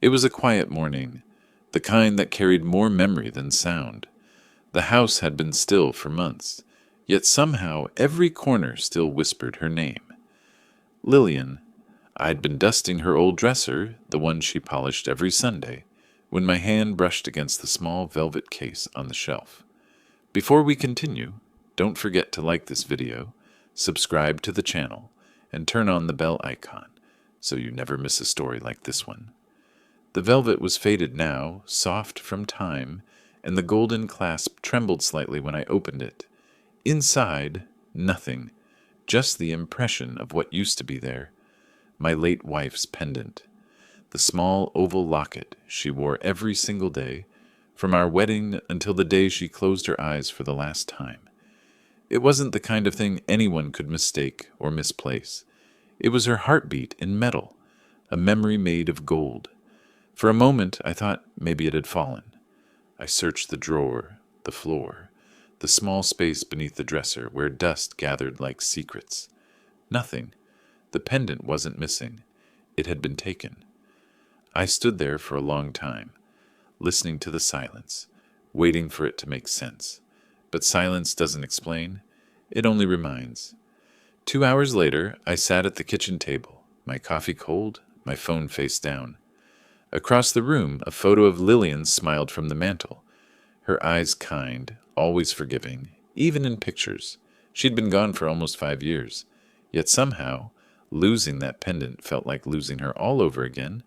It was a quiet morning, the kind that carried more memory than sound. The house had been still for months, yet somehow every corner still whispered her name. Lillian. I'd been dusting her old dresser, the one she polished every Sunday, when my hand brushed against the small velvet case on the shelf. Before we continue, don't forget to like this video, subscribe to the channel, and turn on the bell icon so you never miss a story like this one. The velvet was faded now, soft from time, and the golden clasp trembled slightly when I opened it. Inside, nothing, just the impression of what used to be there. My late wife's pendant, the small oval locket she wore every single day, from our wedding until the day she closed her eyes for the last time. It wasn't the kind of thing anyone could mistake or misplace. It was her heartbeat in metal, a memory made of gold. For a moment, I thought maybe it had fallen. I searched the drawer, the floor, the small space beneath the dresser where dust gathered like secrets. Nothing. The pendant wasn't missing. It had been taken. I stood there for a long time, listening to the silence, waiting for it to make sense. But silence doesn't explain. It only reminds. 2 hours later, I sat at the kitchen table, my coffee cold, my phone face down. Across the room, a photo of Lillian smiled from the mantel, her eyes kind, always forgiving, even in pictures. She'd been gone for almost 5 years, yet somehow, losing that pendant felt like losing her all over again.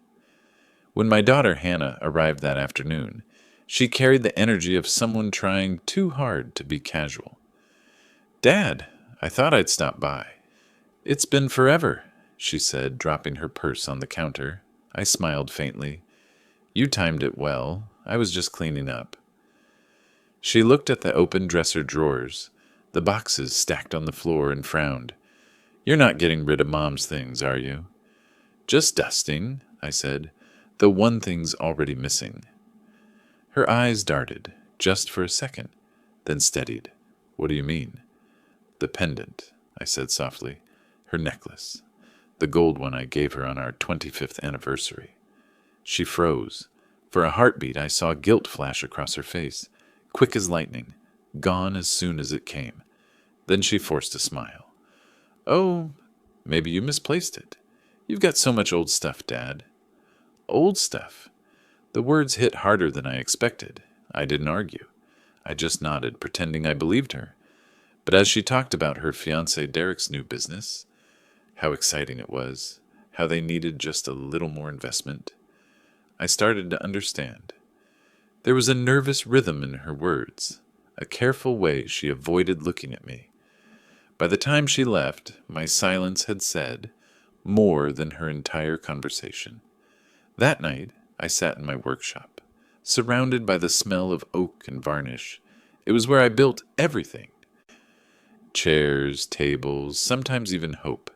When my daughter Hannah arrived that afternoon, she carried the energy of someone trying too hard to be casual. "Dad, I thought I'd stop by." "It's been forever," she said, dropping her purse on the counter. I smiled faintly. "You timed it well. I was just cleaning up." She looked at the open dresser drawers, the boxes stacked on the floor, and frowned. "You're not getting rid of Mom's things, are you?" "Just dusting," I said. "The one thing's already missing." Her eyes darted, just for a second, then steadied. "What do you mean?" "The pendant," I said softly. "Her necklace. The gold one I gave her on our 25th anniversary." She froze. For a heartbeat, I saw guilt flash across her face, quick as lightning, gone as soon as it came. Then she forced a smile. "Oh, maybe you misplaced it. You've got so much old stuff, Dad." "Old stuff?" The words hit harder than I expected. I didn't argue. I just nodded, pretending I believed her. But as she talked about her fiancé Derek's new business, how exciting it was, how they needed just a little more investment, I started to understand. There was a nervous rhythm in her words, a careful way she avoided looking at me. By the time she left, my silence had said more than her entire conversation. That night, I sat in my workshop, surrounded by the smell of oak and varnish. It was where I built everything. Chairs, tables, sometimes even hope.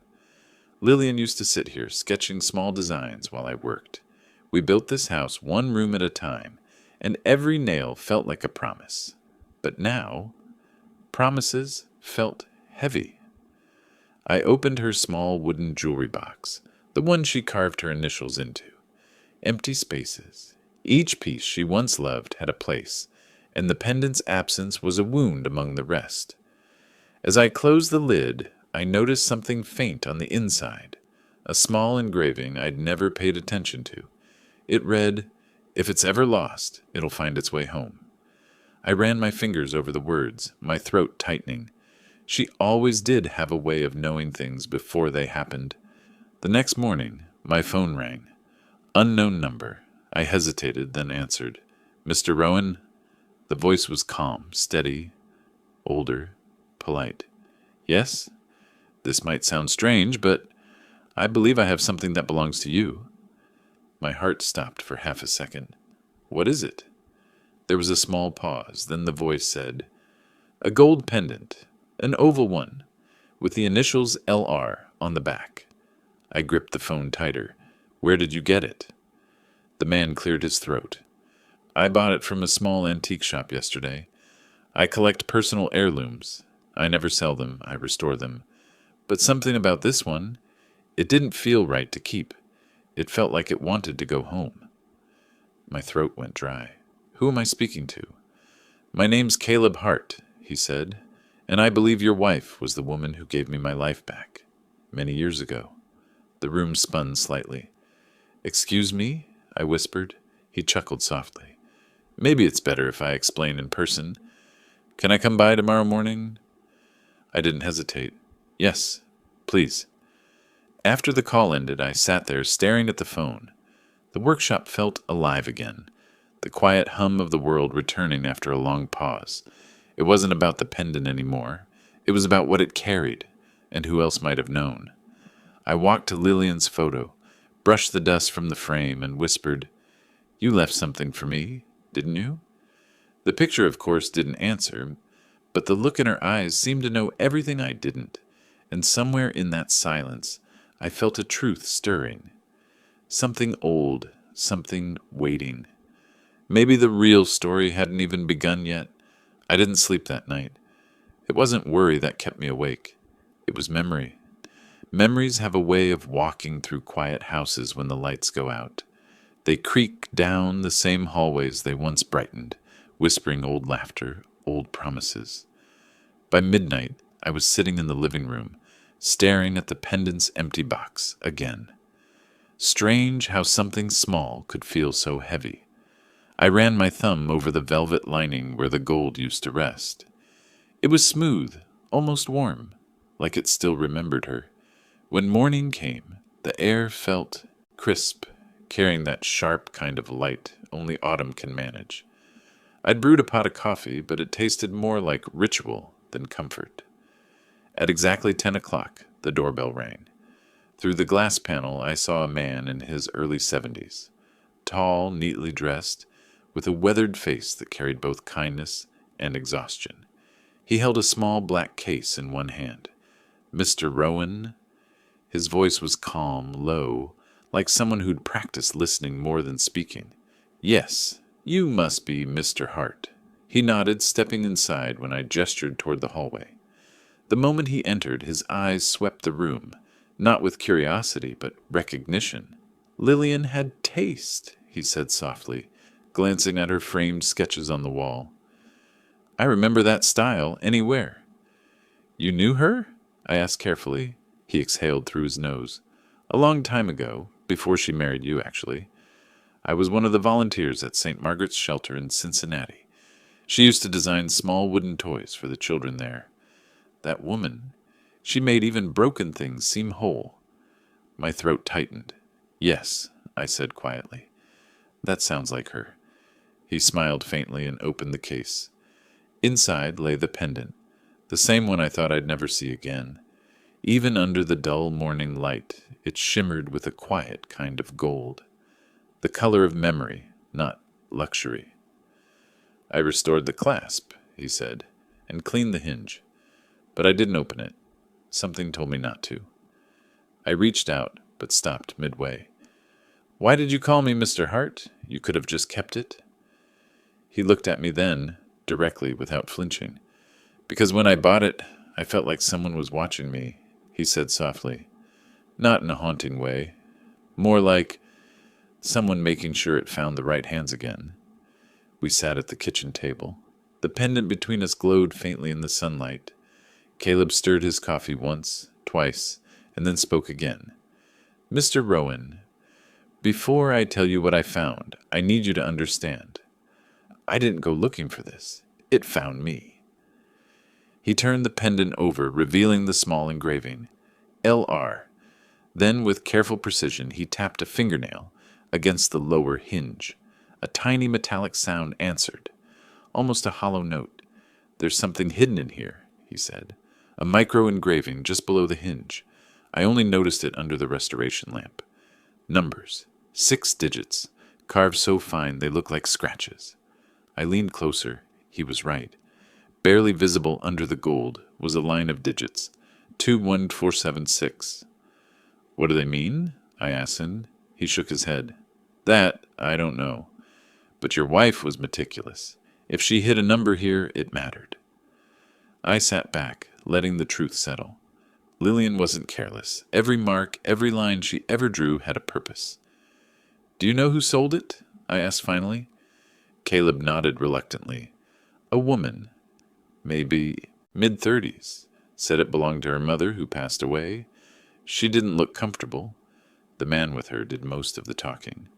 Lillian used to sit here, sketching small designs while I worked. We built this house one room at a time, and every nail felt like a promise. But now, promises felt heavy. I opened her small wooden jewelry box, the one she carved her initials into. Empty spaces. Each piece she once loved had a place, and the pendant's absence was a wound among the rest. As I closed the lid, I noticed something faint on the inside, a small engraving I'd never paid attention to. It read, "If it's ever lost, it'll find its way home." I ran my fingers over the words, my throat tightening. She always did have a way of knowing things before they happened. The next morning, my phone rang. Unknown number. I hesitated, then answered. "Mr. Rowan?" The voice was calm, steady, older, polite. "Yes? This might sound strange, but I believe I have something that belongs to you." My heart stopped for half a second. "What is it?" There was a small pause, then the voice said, "A gold pendant, an oval one, with the initials LR on the back." I gripped the phone tighter. "Where did you get it?" The man cleared his throat. "I bought it from a small antique shop yesterday. I collect personal heirlooms. I never sell them, I restore them. But something about this one, it didn't feel right to keep. It felt like it wanted to go home." My throat went dry. Who am I speaking to? My name's Caleb Hart, he said, and I believe your wife was the woman who gave me my life back, many years ago. The room spun slightly. Excuse me? I whispered. He chuckled softly. Maybe it's better if I explain in person. Can I come by tomorrow morning? I didn't hesitate. Yes, please. After the call ended, I sat there staring at the phone. The workshop felt alive again, the quiet hum of the world returning after a long pause. It wasn't about the pendant anymore. It was about what it carried, and who else might have known. I walked to Lillian's photo, brushed the dust from the frame, and whispered, "You left something for me, didn't you?" The picture, of course, didn't answer, but the look in her eyes seemed to know everything I didn't, and somewhere in that silence, I felt a truth stirring. Something old, something waiting. Maybe the real story hadn't even begun yet. I didn't sleep that night. It wasn't worry that kept me awake. It was memory. Memories have a way of walking through quiet houses when the lights go out. They creak down the same hallways they once brightened, whispering old laughter, old promises. By midnight, I was sitting in the living room, staring at the pendant's empty box again. Strange how something small could feel so heavy. I ran my thumb over the velvet lining where the gold used to rest. It was smooth, almost warm, like it still remembered her. When morning came, the air felt crisp, carrying that sharp kind of light only autumn can manage. I'd brewed a pot of coffee, but it tasted more like ritual than comfort. At exactly 10 o'clock, the doorbell rang. Through the glass panel, I saw a man in his early 70s, tall, neatly dressed, with a weathered face that carried both kindness and exhaustion. He held a small black case in one hand. "Mr. Rowan?" His voice was calm, low, like someone who'd practiced listening more than speaking. "Yes, you must be Mr. Hart." He nodded, stepping inside when I gestured toward the hallway. The moment he entered, his eyes swept the room, not with curiosity, but recognition. "Lillian had taste," he said softly, glancing at her framed sketches on the wall. "I remember that style anywhere." "You knew her?" I asked carefully. He exhaled through his nose. "A long time ago, before she married you, actually. I was one of the volunteers at St. Margaret's Shelter in Cincinnati. She used to design small wooden toys for the children there. That woman, she made even broken things seem whole." My throat tightened. "Yes," I said quietly. "That sounds like her." He smiled faintly and opened the case. Inside lay the pendant, the same one I thought I'd never see again. Even under the dull morning light, it shimmered with a quiet kind of gold. The color of memory, not luxury. "I restored the clasp," he said, "and cleaned the hinge. But I didn't open it. Something told me not to." I reached out, but stopped midway. "Why did you call me Mr. Hart? You could have just kept it." He looked at me then, directly, without flinching. "Because when I bought it, I felt like someone was watching me," he said softly. Not in a haunting way. More like someone making sure it found the right hands again. We sat at the kitchen table. The pendant between us glowed faintly in the sunlight. Caleb stirred his coffee once, twice, and then spoke again. "Mr. Rowan, before I tell you what I found, I need you to understand. I didn't go looking for this. It found me." He turned the pendant over, revealing the small engraving. LR. Then, with careful precision, he tapped a fingernail against the lower hinge. A tiny metallic sound answered, almost a hollow note. "There's something hidden in here," he said. "A micro-engraving just below the hinge. I only noticed it under the restoration lamp. Numbers, 6 digits, carved so fine they look like scratches." I leaned closer. He was right. Barely visible under the gold was a line of digits, 21476. "What do they mean?" I asked him. He shook his head. "That, I don't know. But your wife was meticulous. If she hit a number here, it mattered." I sat back, letting the truth settle. Lillian wasn't careless. Every mark, every line she ever drew had a purpose. "Do you know who sold it?" I asked finally. Caleb nodded reluctantly. A woman, maybe mid-30s, said it belonged to her mother who passed away. She didn't look comfortable. The man with her did most of the talking.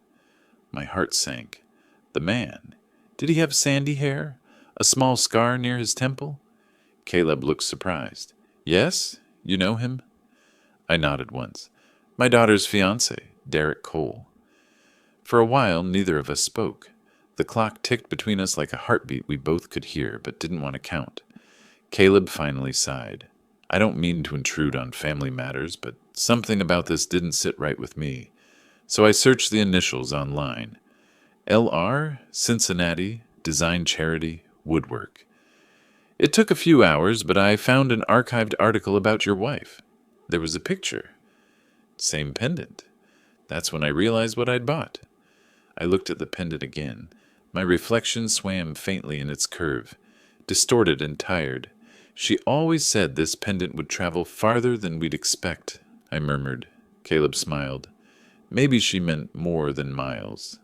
My heart sank. The man? Did he have sandy hair? A small scar near his temple? Caleb looked surprised. Yes? You know him? I nodded once. My daughter's fiancé, Derek Cole. For a while, neither of us spoke. The clock ticked between us like a heartbeat we both could hear but didn't want to count. Caleb finally sighed. I don't mean to intrude on family matters, but something about this didn't sit right with me. So I searched the initials online. LR, Cincinnati, Design Charity, Woodwork. It took a few hours, but I found an archived article about your wife. There was a picture. Same pendant. That's when I realized what I'd bought. I looked at the pendant again. My reflection swam faintly in its curve, distorted and tired. She always said this pendant would travel farther than we'd expect, I murmured. Caleb smiled. Maybe she meant more than miles.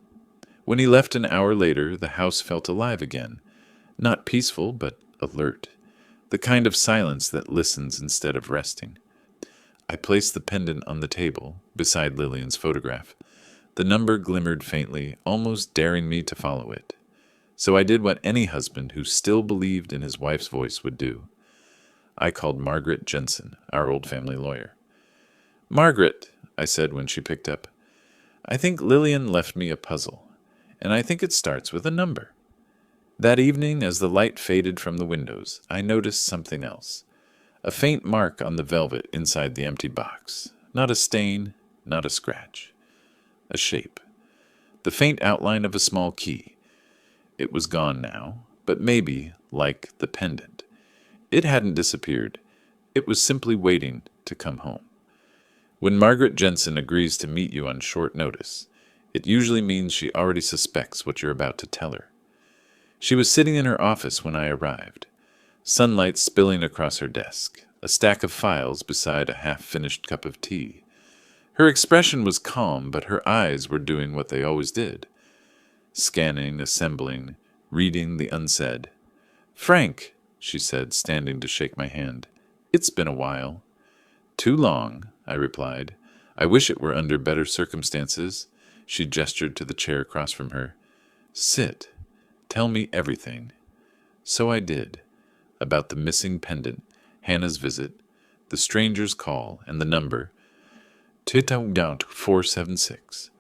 When he left an hour later, the house felt alive again. Not peaceful, but alert. The kind of silence that listens instead of resting. I placed the pendant on the table, beside Lillian's photograph. The number glimmered faintly, almost daring me to follow it. So I did what any husband who still believed in his wife's voice would do. I called Margaret Jensen, our old family lawyer. Margaret, I said when she picked up, I think Lillian left me a puzzle, and I think it starts with a number. That evening, as the light faded from the windows, I noticed something else. A faint mark on the velvet inside the empty box. Not a stain, not a scratch. A shape. The faint outline of a small key. It was gone now, but maybe, like the pendant, it hadn't disappeared. It was simply waiting to come home. When Margaret Jensen agrees to meet you on short notice, it usually means she already suspects what you're about to tell her. She was sitting in her office when I arrived, sunlight spilling across her desk, a stack of files beside a half-finished cup of tea. Her expression was calm, but her eyes were doing what they always did. Scanning, assembling, reading the unsaid. Frank, she said, standing to shake my hand. It's been a while. Too long, I replied. I wish it were under better circumstances. She gestured to the chair across from her. Sit. Tell me everything. So I did. About the missing pendant, Hannah's visit, the stranger's call, and the number. 476.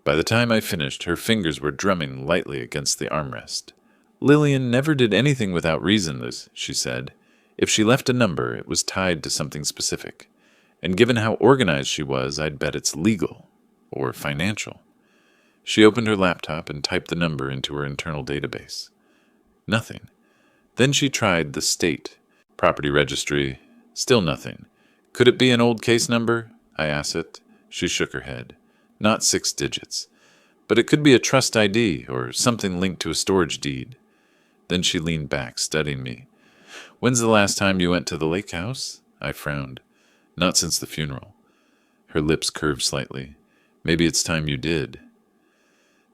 By the time I finished, her fingers were drumming lightly against the armrest. Lillian never did anything without reason, she said. If she left a number, it was tied to something specific. And given how organized she was, I'd bet it's legal or financial. She opened her laptop and typed the number into her internal database. Nothing. Then she tried the state, property registry. Still nothing. Could it be an old case number? I asked it. She shook her head. Not 6 digits. But it could be a trust ID or something linked to a storage deed. Then she leaned back, studying me. When's the last time you went to the lake house? I frowned. Not since the funeral. Her lips curved slightly. Maybe it's time you did.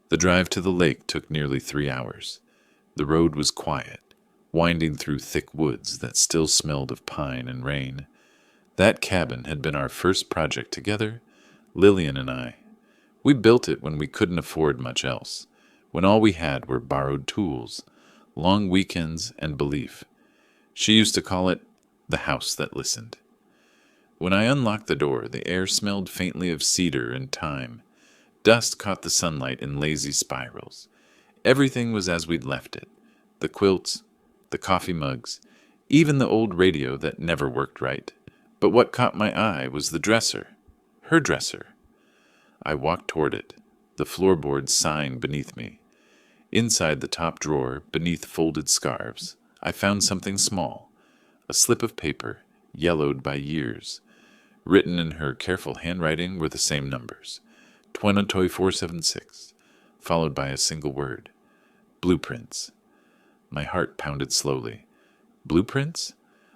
The drive to the lake took nearly 3 hours. The road was quiet, winding through thick woods that still smelled of pine and rain. That cabin had been our first project together, Lillian and I. We built it when we couldn't afford much else, when all we had were borrowed tools, long weekends, and belief. She used to call it the house that listened. When I unlocked the door, the air smelled faintly of cedar and thyme. Dust caught the sunlight in lazy spirals. Everything was as we'd left it. The quilts, the coffee mugs, even the old radio that never worked right. But what caught my eye was the dresser. Her dresser. I walked toward it, the floorboards sighing beneath me. Inside the top drawer, beneath folded scarves, I found something small, a slip of paper, yellowed by years. Written in her careful handwriting were the same numbers, 476, followed by a single word, blueprints. My heart pounded slowly. Blueprints?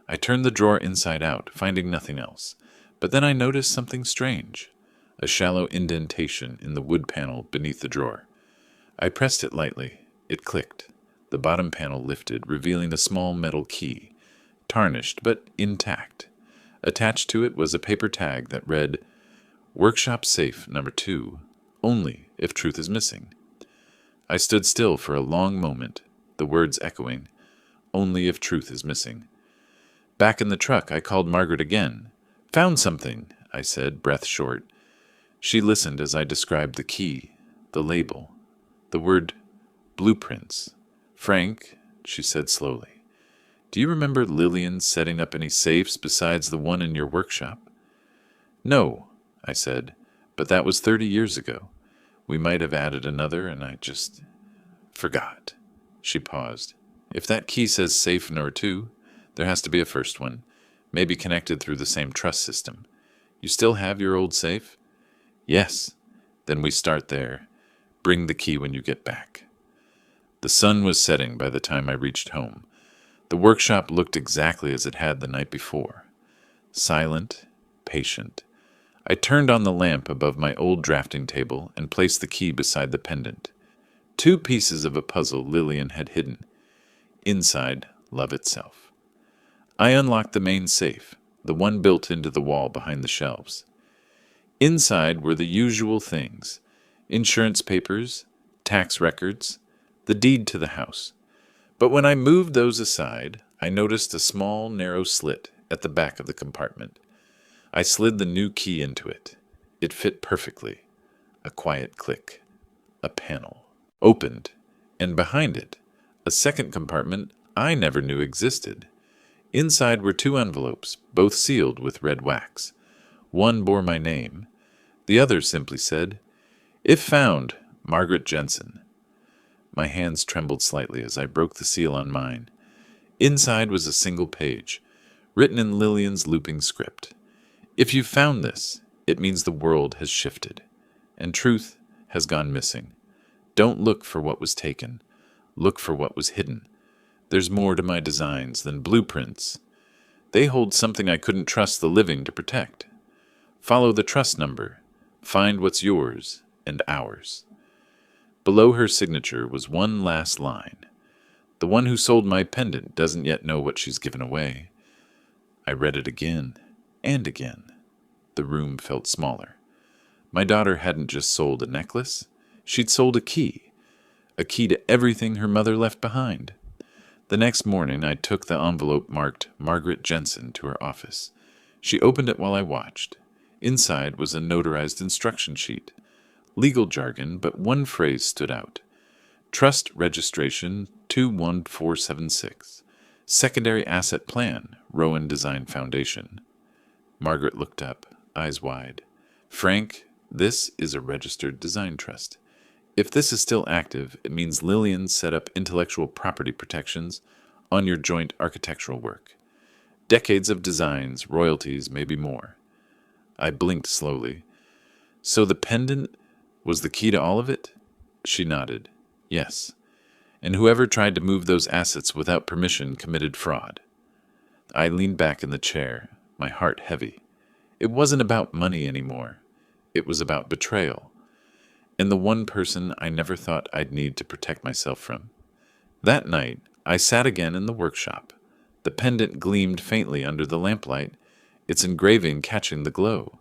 I turned the drawer inside out, finding nothing else. But then I noticed something strange, a shallow indentation in the wood panel beneath the drawer. I pressed it lightly. It clicked. The bottom panel lifted, revealing a small metal key, tarnished but intact. Attached to it was a paper tag that read, "Workshop safe number 2, only if truth is missing." I stood still for a long moment, the words echoing, "Only if truth is missing." Back in the truck, I called Margaret again. "Found something," I said, breath short. She listened as I described the key, the label, the word blueprints. "Frank," she said slowly, "do you remember Lillian setting up any safes besides the one in your workshop?" "No," I said, "but that was 30 years ago. We might have added another, and I just forgot." She paused. "If that key says safe number 2, there has to be a first one, maybe connected through the same truss system. You still have your old safe?" "Yes." "Then we start there. Bring the key when you get back." The sun was setting by the time I reached home. The workshop looked exactly as it had the night before. Silent, patient. I turned on the lamp above my old drafting table and placed the key beside the pendant. 2 pieces of a puzzle Lillian had hidden. Inside, love itself. I unlocked the main safe, the one built into the wall behind the shelves. Inside were the usual things: insurance papers, tax records, the deed to the house. But when I moved those aside, I noticed a small, narrow slit at the back of the compartment. I slid the new key into it. It fit perfectly. A quiet click. A panel opened, and behind it, a second compartment I never knew existed. Inside were 2 envelopes, both sealed with red wax. One bore my name. The other simply said, "If found, Margaret Jensen." My hands trembled slightly as I broke the seal on mine. Inside was a single page, written in Lillian's looping script. "If you found this, it means the world has shifted, and truth has gone missing. Don't look for what was taken. Look for what was hidden. There's more to my designs than blueprints. They hold something I couldn't trust the living to protect. Follow the trust number. Find what's yours and ours." Below her signature was one last line. "The one who sold my pendant doesn't yet know what she's given away." I read it again and again. The room felt smaller. My daughter hadn't just sold a necklace. She'd sold a key to everything her mother left behind. The next morning, I took the envelope marked Margaret Jensen to her office. She opened it while I watched. Inside was a notarized instruction sheet. Legal jargon, but one phrase stood out. "Trust Registration 21476. Secondary Asset Plan, Rowan Design Foundation." Margaret looked up, eyes wide. "Frank, this is a registered design trust. If this is still active, it means Lillian set up intellectual property protections on your joint architectural work. Decades of designs, royalties, maybe more." I blinked slowly. "So the pendant was the key to all of it?" She nodded. "Yes. And whoever tried to move those assets without permission committed fraud." I leaned back in the chair, my heart heavy. It wasn't about money anymore. It was about betrayal. And the one person I never thought I'd need to protect myself from. That night, I sat again in the workshop. The pendant gleamed faintly under the lamplight, its engraving catching the glow.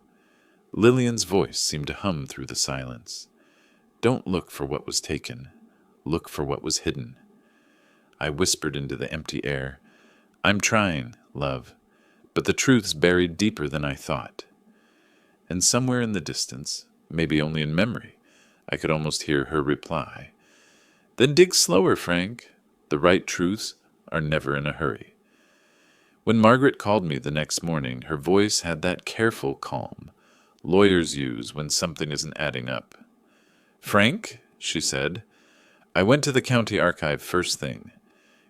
Lillian's voice seemed to hum through the silence. "Don't look for what was taken. Look for what was hidden." I whispered into the empty air, "I'm trying, love, but the truth's buried deeper than I thought." And somewhere in the distance, maybe only in memory, I could almost hear her reply, "Then dig slower, Frank. The right truths are never in a hurry." When Margaret called me the next morning, her voice had that careful calm lawyers use when something isn't adding up. "Frank," she said, "I went to the county archive first thing.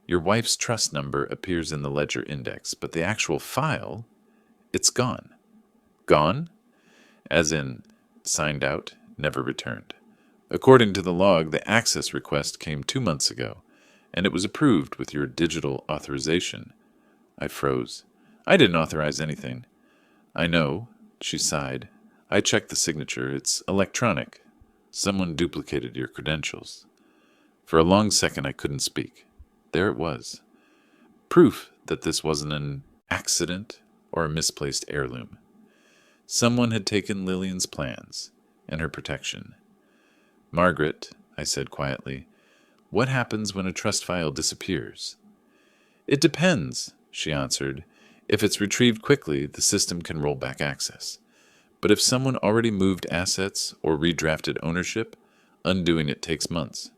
Your wife's trust number appears in the ledger index, but the actual file, it's gone." "Gone?" "As in, signed out, never returned. According to the log, the access request came 2 months ago, and it was approved with your digital authorization." I froze. "I didn't authorize anything." "I know," she sighed. "I checked the signature. It's electronic. Someone duplicated your credentials." For a long second, I couldn't speak. There it was. Proof that this wasn't an accident or a misplaced heirloom. Someone had taken Lillian's plans and her protection. Margaret, I said quietly, what happens when a trust file disappears? It depends, she answered. If it's retrieved quickly, the system can roll back access. But if someone already moved assets or redrafted ownership, undoing it takes months.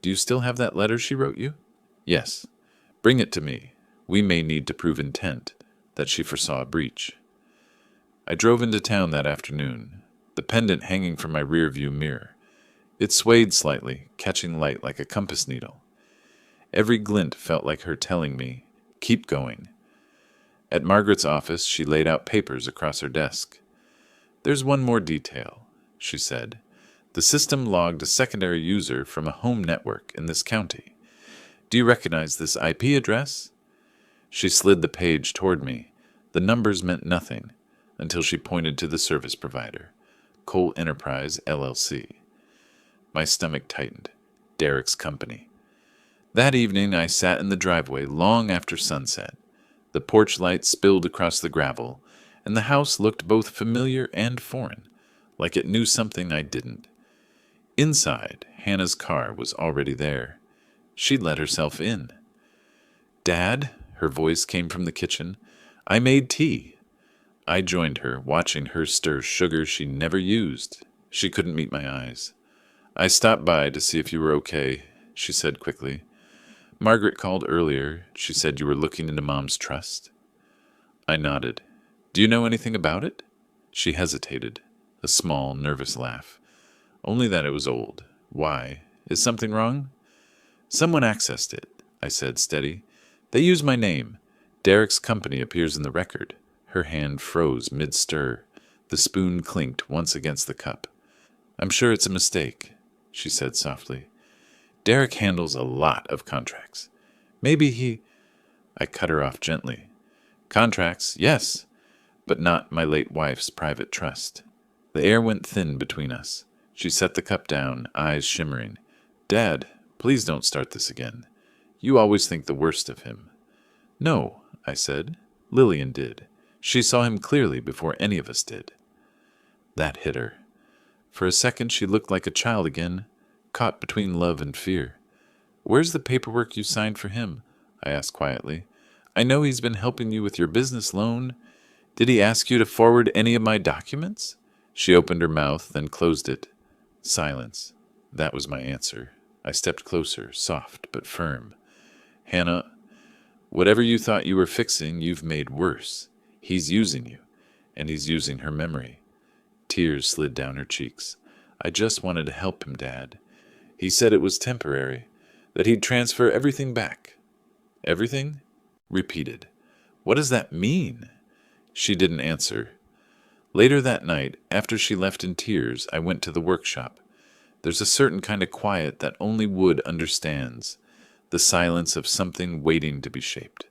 Do you still have that letter she wrote you? Yes. Bring it to me. We may need to prove intent, that she foresaw a breach. I drove into town that afternoon, the pendant hanging from my rearview mirror. It swayed slightly, catching light like a compass needle. Every glint felt like her telling me, keep going. At Margaret's office, she laid out papers across her desk. There's one more detail, she said. The system logged a secondary user from a home network in this county. Do you recognize this IP address? She slid the page toward me. The numbers meant nothing until she pointed to the service provider, Cole Enterprise, LLC. My stomach tightened. Derek's company. That evening, I sat in the driveway long after sunset. The porch light spilled across the gravel, and the house looked both familiar and foreign, like it knew something I didn't. Inside, Hannah's car was already there. She'd let herself in. Dad, her voice came from the kitchen. I made tea. I joined her, watching her stir sugar she never used. She couldn't meet my eyes. I stopped by to see if you were okay, she said quickly. Margaret called earlier. She said you were looking into Mom's trust. I nodded. Do you know anything about it? She hesitated, a small, nervous laugh. Only that it was old. Why? Is something wrong? Someone accessed it, I said, steady. They used my name. Derek's company appears in the record. Her hand froze mid-stir. The spoon clinked once against the cup. I'm sure it's a mistake, she said softly. Derek handles a lot of contracts. Maybe he... I cut her off gently. Contracts, yes, but not my late wife's private trust. The air went thin between us. She set the cup down, eyes shimmering. Dad, please don't start this again. You always think the worst of him. No, I said. Lillian did. She saw him clearly before any of us did. That hit her. For a second she looked like a child again, caught between love and fear. Where's the paperwork you signed for him? I asked quietly. I know he's been helping you with your business loan. Did he ask you to forward any of my documents? She opened her mouth, then closed it. Silence. That was my answer. I stepped closer, soft but firm. Hannah, whatever you thought you were fixing, you've made worse. He's using you, and he's using her memory. Tears slid down her cheeks. I just wanted to help him, Dad. He said it was temporary, that he'd transfer everything back. Everything? Repeated. What does that mean? She didn't answer. Later that night, after she left in tears, I went to the workshop. There's a certain kind of quiet that only Wood understands, the silence of something waiting to be shaped.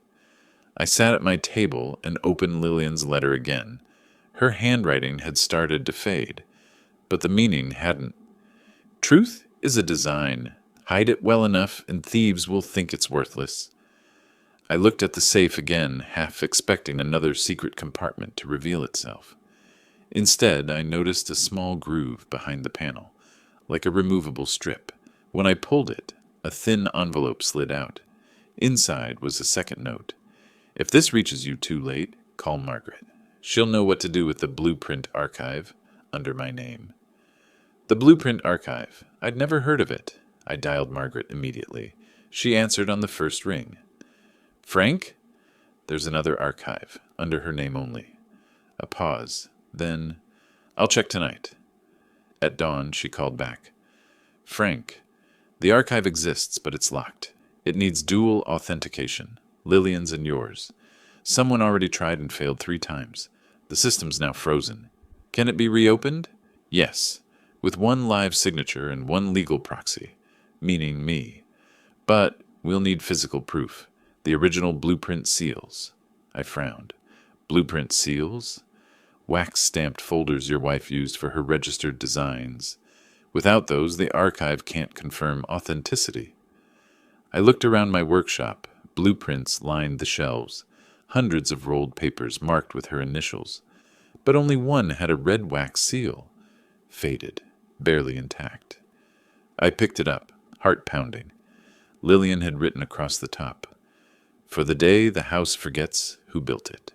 I sat at my table and opened Lillian's letter again. Her handwriting had started to fade, but the meaning hadn't. Truth is a design. Hide it well enough and thieves will think it's worthless. I looked at the safe again, half expecting another secret compartment to reveal itself. Instead, I noticed a small groove behind the panel, like a removable strip. When I pulled it, a thin envelope slid out. Inside was a second note. If this reaches you too late, call Margaret. She'll know what to do with the Blueprint Archive, under my name. The Blueprint Archive. I'd never heard of it. I dialed Margaret immediately. She answered on the first ring. Frank? There's another archive, under her name only. A pause. Then, I'll check tonight. At dawn, she called back. Frank, the archive exists, but it's locked. It needs dual authentication, Lillian's and yours. Someone already tried and failed 3 times. The system's now frozen. Can it be reopened? Yes, with 1 live signature and 1 legal proxy, meaning me. But we'll need physical proof, the original blueprint seals. I frowned. Blueprint seals? Wax-stamped folders your wife used for her registered designs. Without those, the archive can't confirm authenticity. I looked around my workshop. Blueprints lined the shelves, hundreds of rolled papers marked with her initials. But only one had a red wax seal, faded, barely intact. I picked it up, heart pounding. Lillian had written across the top, "For the day the house forgets who built it."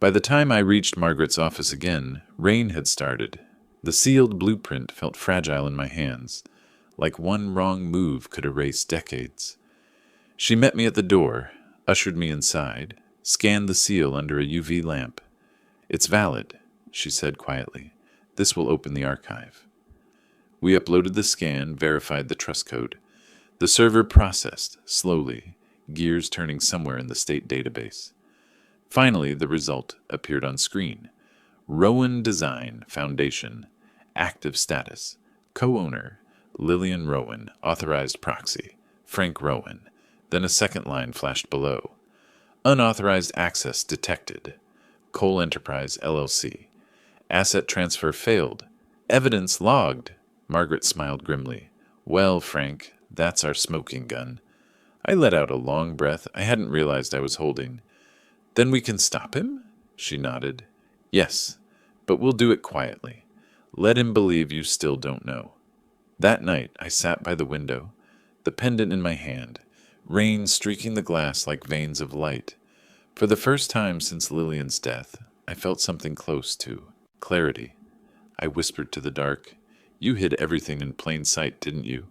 By the time I reached Margaret's office again, rain had started. The sealed blueprint felt fragile in my hands, like one wrong move could erase decades. She met me at the door, ushered me inside, scanned the seal under a UV lamp. "It's valid," she said quietly. "This will open the archive." We uploaded the scan, verified the trust code. The server processed, slowly, gears turning somewhere in the state database. Finally, the result appeared on screen. Rowan Design Foundation. Active status. Co-owner, Lillian Rowan. Authorized proxy, Frank Rowan. Then a second line flashed below. Unauthorized access detected. Cole Enterprise, LLC. Asset transfer failed. Evidence logged. Margaret smiled grimly. "Well, Frank, that's our smoking gun." I let out a long breath I hadn't realized I was holding. "Then we can stop him?" She nodded. "Yes, but we'll do it quietly. Let him believe you still don't know." That night, I sat by the window, the pendant in my hand, rain streaking the glass like veins of light. For the first time since Lillian's death, I felt something close to clarity. I whispered to the dark, "You hid everything in plain sight, didn't you?"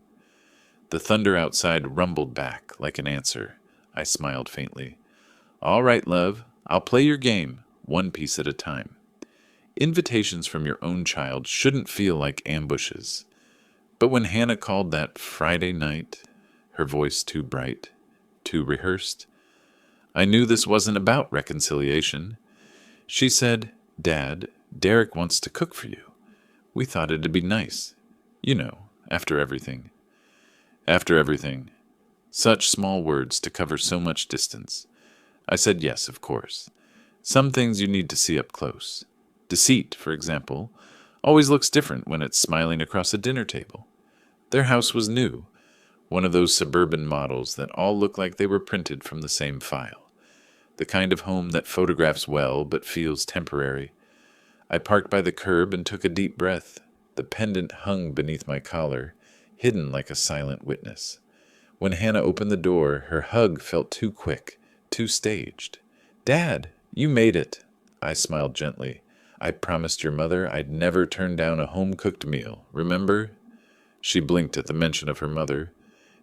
The thunder outside rumbled back like an answer. I smiled faintly. "All right, love, I'll play your game, one piece at a time." Invitations from your own child shouldn't feel like ambushes. But when Hannah called that Friday night, her voice too bright, too rehearsed, I knew this wasn't about reconciliation. She said, "Dad, Derek wants to cook for you. We thought it'd be nice. You know, after everything." After everything. Such small words to cover so much distance. I said yes, of course. Some things you need to see up close. Deceit, for example, always looks different when it's smiling across a dinner table. Their house was new, one of those suburban models that all look like they were printed from the same file. The kind of home that photographs well but feels temporary. I parked by the curb and took a deep breath. The pendant hung beneath my collar, hidden like a silent witness. When Hannah opened the door, her hug felt too quick, too staged. "Dad, you made it." I smiled gently. "I promised your mother I'd never turn down a home-cooked meal, remember?" She blinked at the mention of her mother.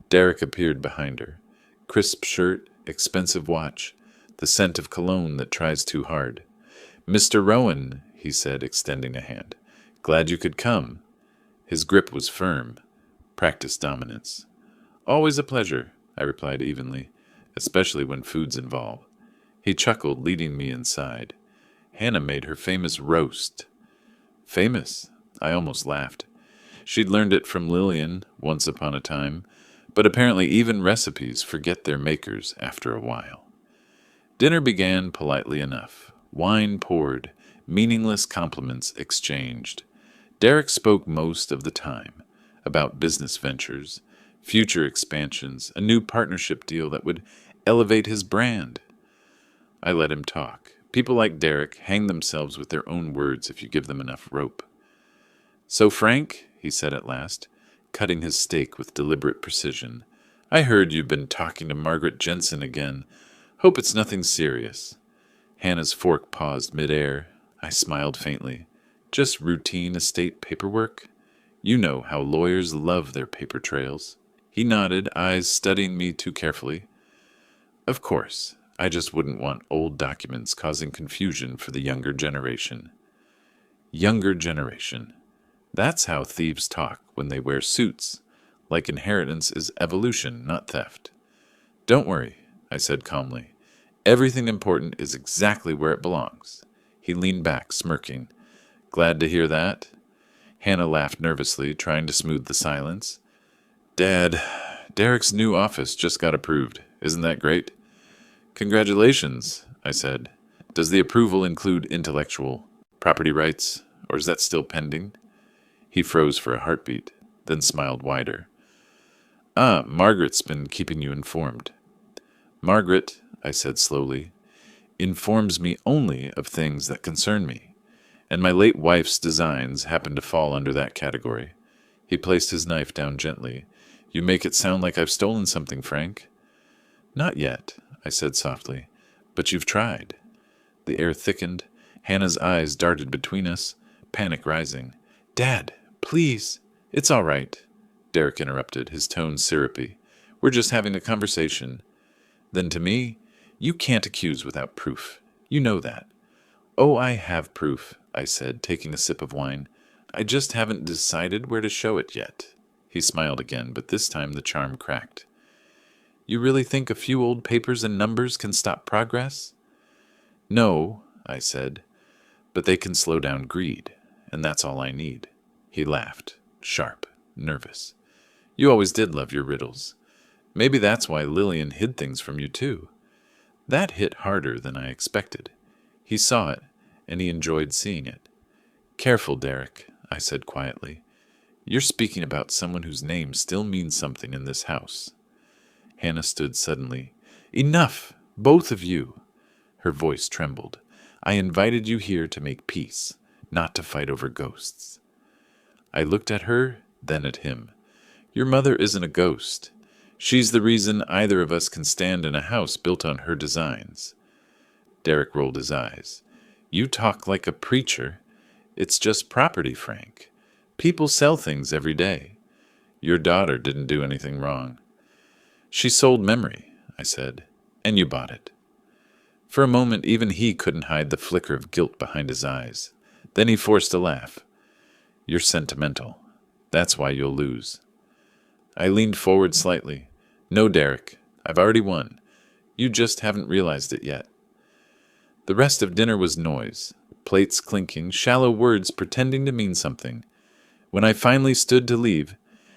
Derek appeared behind her. Crisp shirt, expensive watch, the scent of cologne that tries too hard. "Mr. Rowan," he said, extending a hand. "Glad you could come." His grip was firm. Practice dominance. "Always a pleasure," I replied evenly, especially when food's involved. He chuckled, leading me inside. Hannah made her famous roast. Famous? I almost laughed. She'd learned it from Lillian once upon a time, but apparently even recipes forget their makers after a while. Dinner began politely enough. Wine poured, meaningless compliments exchanged. Derek spoke most of the time about business ventures, future expansions, a new partnership deal that would elevate his brand. I let him talk. People like Derek hang themselves with their own words if you give them enough rope. "So, Frank," he said at last, cutting his steak with deliberate precision, "I heard you've been talking to Margaret Jensen again. Hope it's nothing serious." Hannah's fork paused midair. I smiled faintly. "Just routine estate paperwork? You know how lawyers love their paper trails." He nodded, eyes studying me too carefully. "Of course. I just wouldn't want old documents causing confusion for the younger generation." Younger generation. That's how thieves talk when they wear suits, like inheritance is evolution, not theft. "Don't worry," I said calmly. "Everything important is exactly where it belongs." He leaned back, smirking. "Glad to hear that." Hannah laughed nervously, trying to smooth the silence. "Dad, Derek's new office just got approved. Isn't that great?" "Congratulations," I said. "Does the approval include intellectual property rights, or is that still pending?" He froze for a heartbeat, then smiled wider. Ah, Margaret's been keeping you informed. Margaret, I said slowly, informs me only of things that concern me, and my late wife's designs happen to fall under that category. He placed his knife down gently. You make it sound like I've stolen something, Frank. Not yet, I said softly, but you've tried. The air thickened. Hannah's eyes darted between us, panic rising. Dad, please. It's all right, Derek interrupted, his tone syrupy. We're just having a conversation. Then to me, you can't accuse without proof. You know that. Oh, I have proof, I said, taking a sip of wine. I just haven't decided where to show it yet. He smiled again, but this time the charm cracked. You really think a few old papers and numbers can stop progress? No, I said, but they can slow down greed, and that's all I need. He laughed, sharp, nervous. You always did love your riddles. Maybe that's why Lillian hid things from you, too. That hit harder than I expected. He saw it, and he enjoyed seeing it. Careful, Derek, I said quietly. You're speaking about someone whose name still means something in this house. Hannah stood suddenly. Enough, both of you. Her voice trembled. I invited you here to make peace, not to fight over ghosts. I looked at her, then at him. Your mother isn't a ghost. She's the reason either of us can stand in a house built on her designs. Derek rolled his eyes. You talk like a preacher. It's just property, Frank. People sell things every day. Your daughter didn't do anything wrong. She sold memory, I said, and you bought it. For a moment, even he couldn't hide the flicker of guilt behind his eyes. Then he forced a laugh. You're sentimental. That's why you'll lose. I leaned forward slightly. No, Derek, I've already won. You just haven't realized it yet. The rest of dinner was noise, plates clinking, shallow words pretending to mean something. When I finally stood to leave,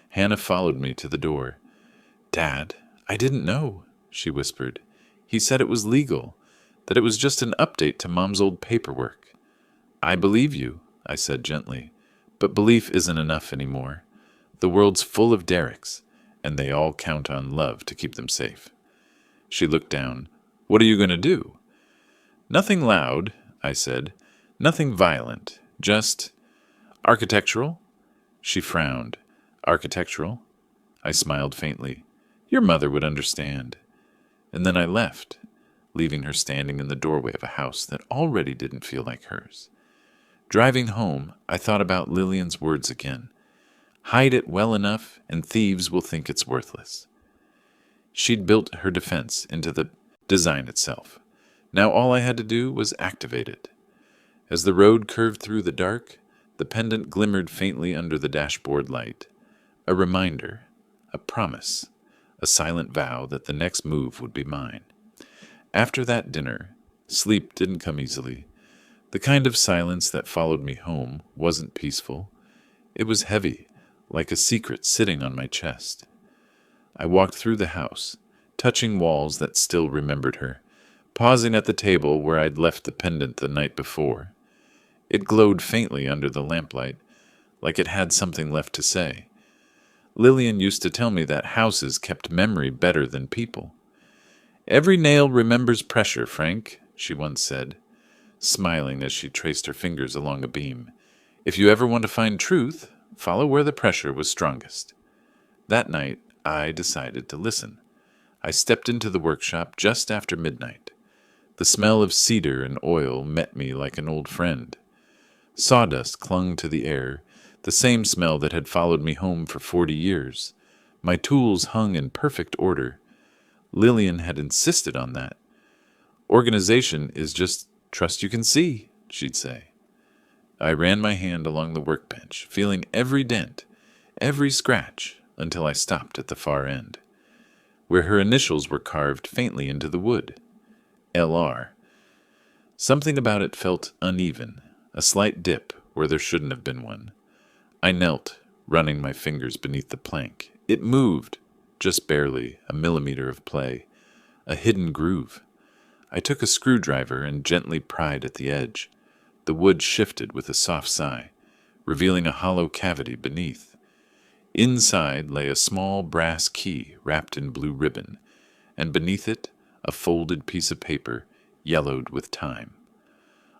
Hannah followed me to the door. Dad, I didn't know, she whispered. He said it was legal, that it was just an update to Mom's old paperwork. I believe you, I said gently, but belief isn't enough anymore. The world's full of Dereks, and they all count on love to keep them safe. She looked down. What are you going to do? Nothing loud, I said. Nothing violent. Just architectural? She frowned. Architectural? I smiled faintly. Your mother would understand. And then I left, leaving her standing in the doorway of a house that already didn't feel like hers. Driving home, I thought about Lillian's words again. Hide it well enough, and thieves will think it's worthless. She'd built her defense into the design itself. Now all I had to do was activate it. As the road curved through the dark, the pendant glimmered faintly under the dashboard light. A reminder, a promise, a silent vow that the next move would be mine. After that dinner, sleep didn't come easily. The kind of silence that followed me home wasn't peaceful. It was heavy, like a secret sitting on my chest. I walked through the house, touching walls that still remembered her, pausing at the table where I'd left the pendant the night before. It glowed faintly under the lamplight, like it had something left to say. Lillian used to tell me that houses kept memory better than people. Every nail remembers pressure, Frank, she once said, smiling as she traced her fingers along a beam. If you ever want to find truth, follow where the pressure was strongest. That night, I decided to listen. I stepped into the workshop just after midnight. The smell of cedar and oil met me like an old friend. Sawdust clung to the air, the same smell that had followed me home for 40 years. My tools hung in perfect order. Lillian had insisted on that. Organization is just trust you can see, she'd say. I ran my hand along the workbench, feeling every dent, every scratch, until I stopped at the far end, where her initials were carved faintly into the wood. LR. Something about it felt uneven, a slight dip where there shouldn't have been one. I knelt, running my fingers beneath the plank. It moved, just barely, a millimeter of play, a hidden groove. I took a screwdriver and gently pried at the edge. The wood shifted with a soft sigh, revealing a hollow cavity beneath. Inside lay a small brass key wrapped in blue ribbon, and beneath it a folded piece of paper yellowed with time.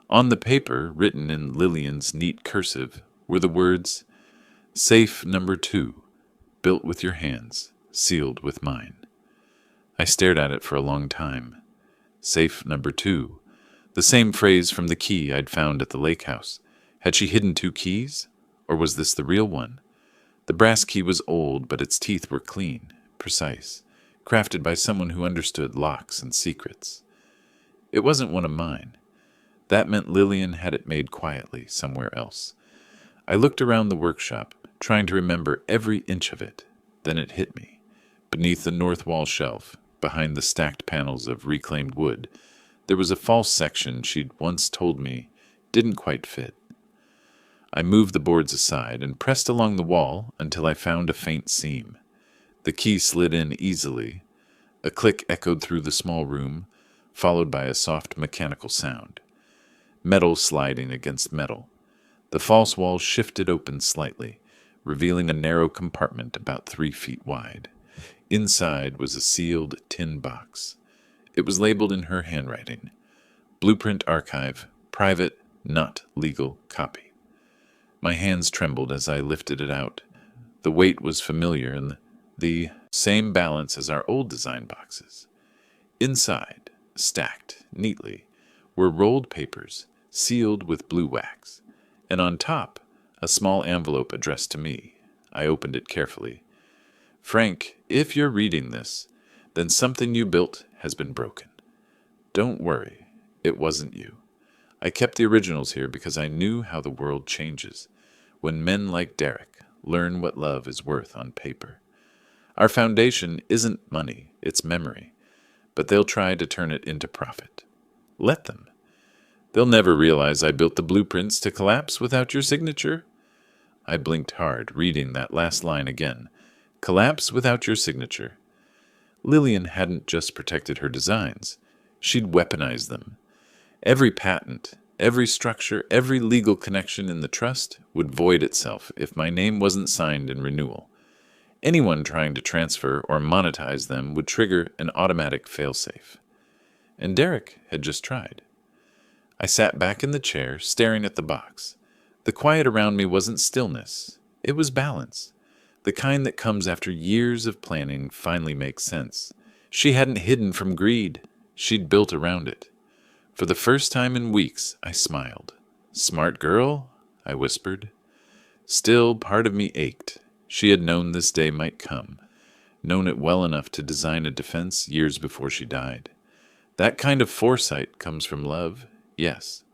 On the paper, written in Lillian's neat cursive, were the words, "Safe number 2, built with your hands, sealed with mine." I stared at it for a long time. Safe number 2. The same phrase from the key I'd found at the lake house. Had she hidden 2 keys? Or was this the real one? The brass key was old, but its teeth were clean, precise, crafted by someone who understood locks and secrets. It wasn't one of mine. That meant Lillian had it made quietly somewhere else. I looked around the workshop, trying to remember every inch of it. Then it hit me. Beneath the north wall shelf, behind the stacked panels of reclaimed wood, there was a false section she'd once told me didn't quite fit. I moved the boards aside and pressed along the wall until I found a faint seam. The key slid in easily. A click echoed through the small room, followed by a soft mechanical sound. Metal sliding against metal. The false wall shifted open slightly, revealing a narrow compartment about 3 feet wide. Inside was a sealed tin box. It was labeled in her handwriting, "Blueprint Archive, private, not legal copy." My hands trembled as I lifted it out. The weight was familiar and the same balance as our old design boxes. Inside, stacked neatly, were rolled papers sealed with blue wax, and on top, a small envelope addressed to me. I opened it carefully. "Frank, if you're reading this, then something you built has been broken. Don't worry, it wasn't you. I kept the originals here because I knew how the world changes when men like Derek learn what love is worth on paper. Our foundation isn't money, it's memory, but they'll try to turn it into profit. Let them. They'll never realize I built the blueprints to collapse without your signature." I blinked hard, reading that last line again. "Collapse without your signature." Lillian hadn't just protected her designs. She'd weaponized them. Every patent, every structure, every legal connection in the trust would void itself if my name wasn't signed in renewal. Anyone trying to transfer or monetize them would trigger an automatic failsafe. And Derek had just tried. I sat back in the chair, staring at the box. The quiet around me wasn't stillness. It was balance. The kind that comes after years of planning finally makes sense. She hadn't hidden from greed. She'd built around it. For the first time in weeks, I smiled. "Smart girl," I whispered. Still, part of me ached. She had known this day might come, known it well enough to design a defense years before she died. That kind of foresight comes from love, yes,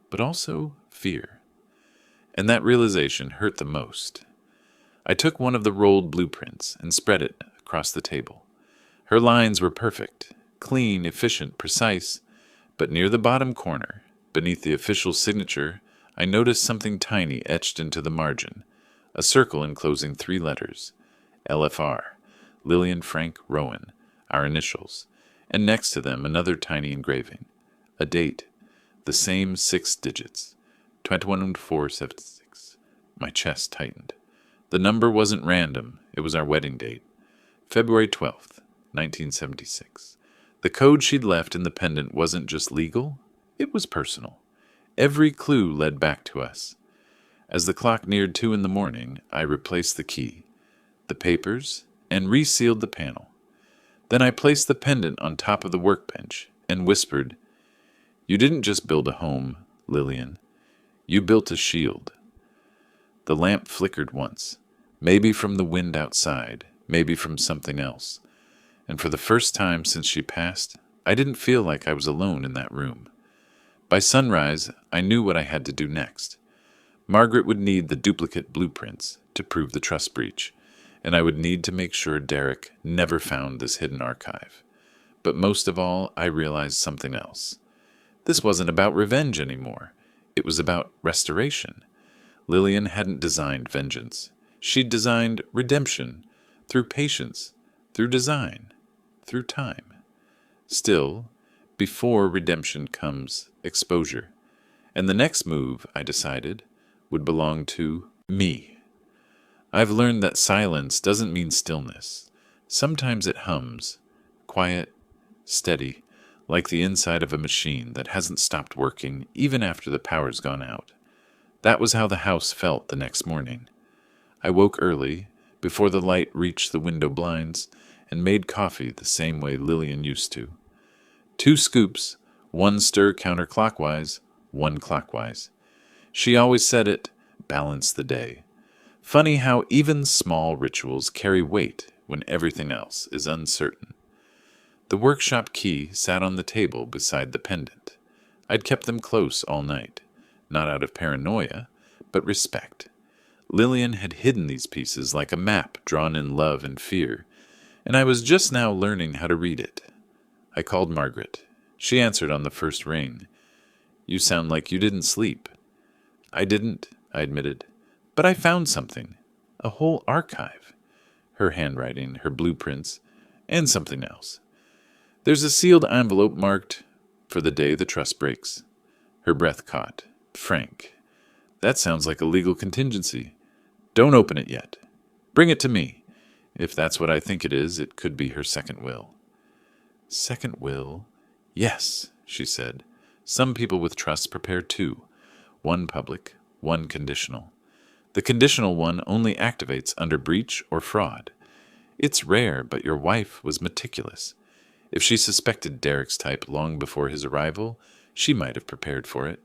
but also fear. And that realization hurt the most. I took one of the rolled blueprints and spread it across the table. Her lines were perfect, clean, efficient, precise, but near the bottom corner, beneath the official signature, I noticed something tiny etched into the margin, a circle enclosing 3 letters, LFR, Lillian Frank Rowan, our initials, and next to them another tiny engraving, a date, the same 6 digits, 211476. My chest tightened. The number wasn't random, it was our wedding date, February 12th, 1976. The code she'd left in the pendant wasn't just legal, it was personal. Every clue led back to us. As the clock neared 2 in the morning, I replaced the key, the papers, and resealed the panel. Then I placed the pendant on top of the workbench and whispered, "You didn't just build a home, Lillian. You built a shield." The lamp flickered once, maybe from the wind outside, maybe from something else. And for the first time since she passed, I didn't feel like I was alone in that room. By sunrise, I knew what I had to do next. Margaret would need the duplicate blueprints to prove the trust breach, and I would need to make sure Derek never found this hidden archive. But most of all, I realized something else. This wasn't about revenge anymore. It was about restoration. Lillian hadn't designed vengeance. She'd designed redemption, through patience, through design, through time. Still, before redemption comes exposure. And the next move, I decided, would belong to me. I've learned that silence doesn't mean stillness. Sometimes it hums, quiet, steady, like the inside of a machine that hasn't stopped working even after the power's gone out. That was how the house felt the next morning. I woke early, before the light reached the window blinds, and made coffee the same way Lillian used to. 2 scoops, 1 stir counterclockwise, 1 clockwise. She always said it, balance the day. Funny how even small rituals carry weight when everything else is uncertain. The workshop key sat on the table beside the pendant. I'd kept them close all night, not out of paranoia, but respect. Lillian had hidden these pieces like a map drawn in love and fear, and I was just now learning how to read it. I called Margaret. She answered on the first ring. "You sound like you didn't sleep." "I didn't," I admitted. "But I found something. A whole archive. Her handwriting, her blueprints, and something else. There's a sealed envelope marked, 'For the day the trust breaks.'" Her breath caught. "Frank. That sounds like a legal contingency. Don't open it yet. Bring it to me. If that's what I think it is, it could be her second will." "Second will? Yes," she said. "Some people with trusts prepare 2. 1 public, 1 conditional. The conditional one only activates under breach or fraud. It's rare, but your wife was meticulous. If she suspected Derek's type long before his arrival, she might have prepared for it."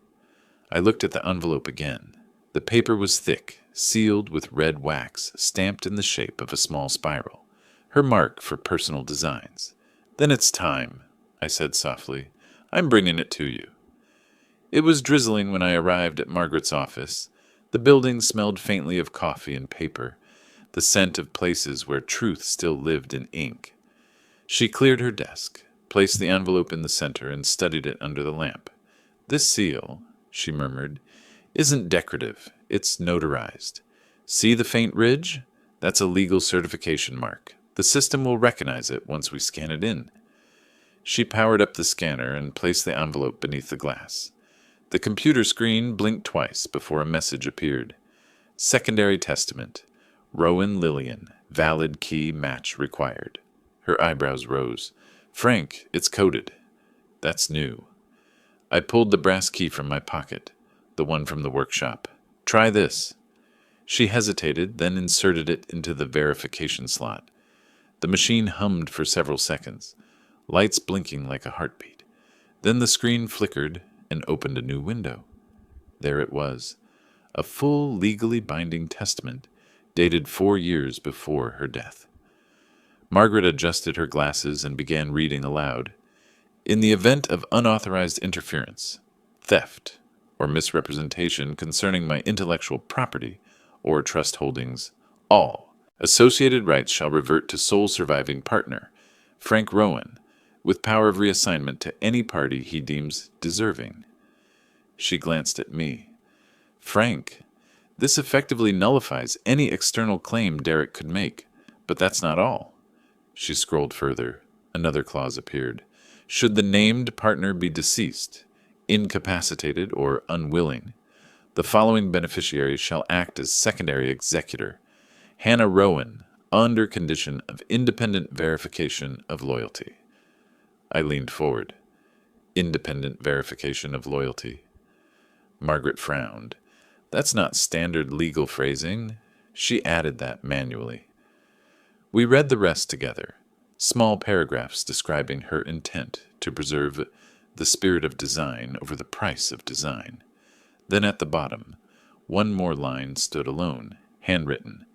I looked at the envelope again. The paper was thick, sealed with red wax, stamped in the shape of a small spiral, her mark for personal designs. "Then it's time," I said softly. "I'm bringing it to you." It was drizzling when I arrived at Margaret's office. The building smelled faintly of coffee and paper, the scent of places where truth still lived in ink. She cleared her desk, placed the envelope in the center, and studied it under the lamp. "This seal," she murmured, "isn't decorative, it's notarized. See the faint ridge? That's a legal certification mark. The system will recognize it once we scan it in." She powered up the scanner and placed the envelope beneath the glass. The computer screen blinked twice before a message appeared. "Secondary testament. Rowan Lillian. Valid key match required." Her eyebrows rose. "Frank, it's coded." "That's new." I pulled the brass key from my pocket, the one from the workshop. "Try this." She hesitated, then inserted it into the verification slot. The machine hummed for several seconds, lights blinking like a heartbeat. Then the screen flickered and opened a new window. There it was, a full legally binding testament dated 4 years before her death. Margaret adjusted her glasses and began reading aloud. "In the event of unauthorized interference, theft, or misrepresentation concerning my intellectual property or trust holdings, all associated rights shall revert to sole surviving partner, Frank Rowan, with power of reassignment to any party he deems deserving." She glanced at me. "Frank, this effectively nullifies any external claim Derek could make, but that's not all." She scrolled further. Another clause appeared. "Should the named partner be deceased, incapacitated, or unwilling, the following beneficiaries shall act as secondary executor: Hannah Rowan, under condition of independent verification of loyalty." I leaned forward. "Independent verification of loyalty." Margaret frowned. "That's not standard legal phrasing." She added that manually. We read the rest together, small paragraphs describing her intent to preserve the spirit of design over the price of design. Then at the bottom, one more line stood alone, handwritten.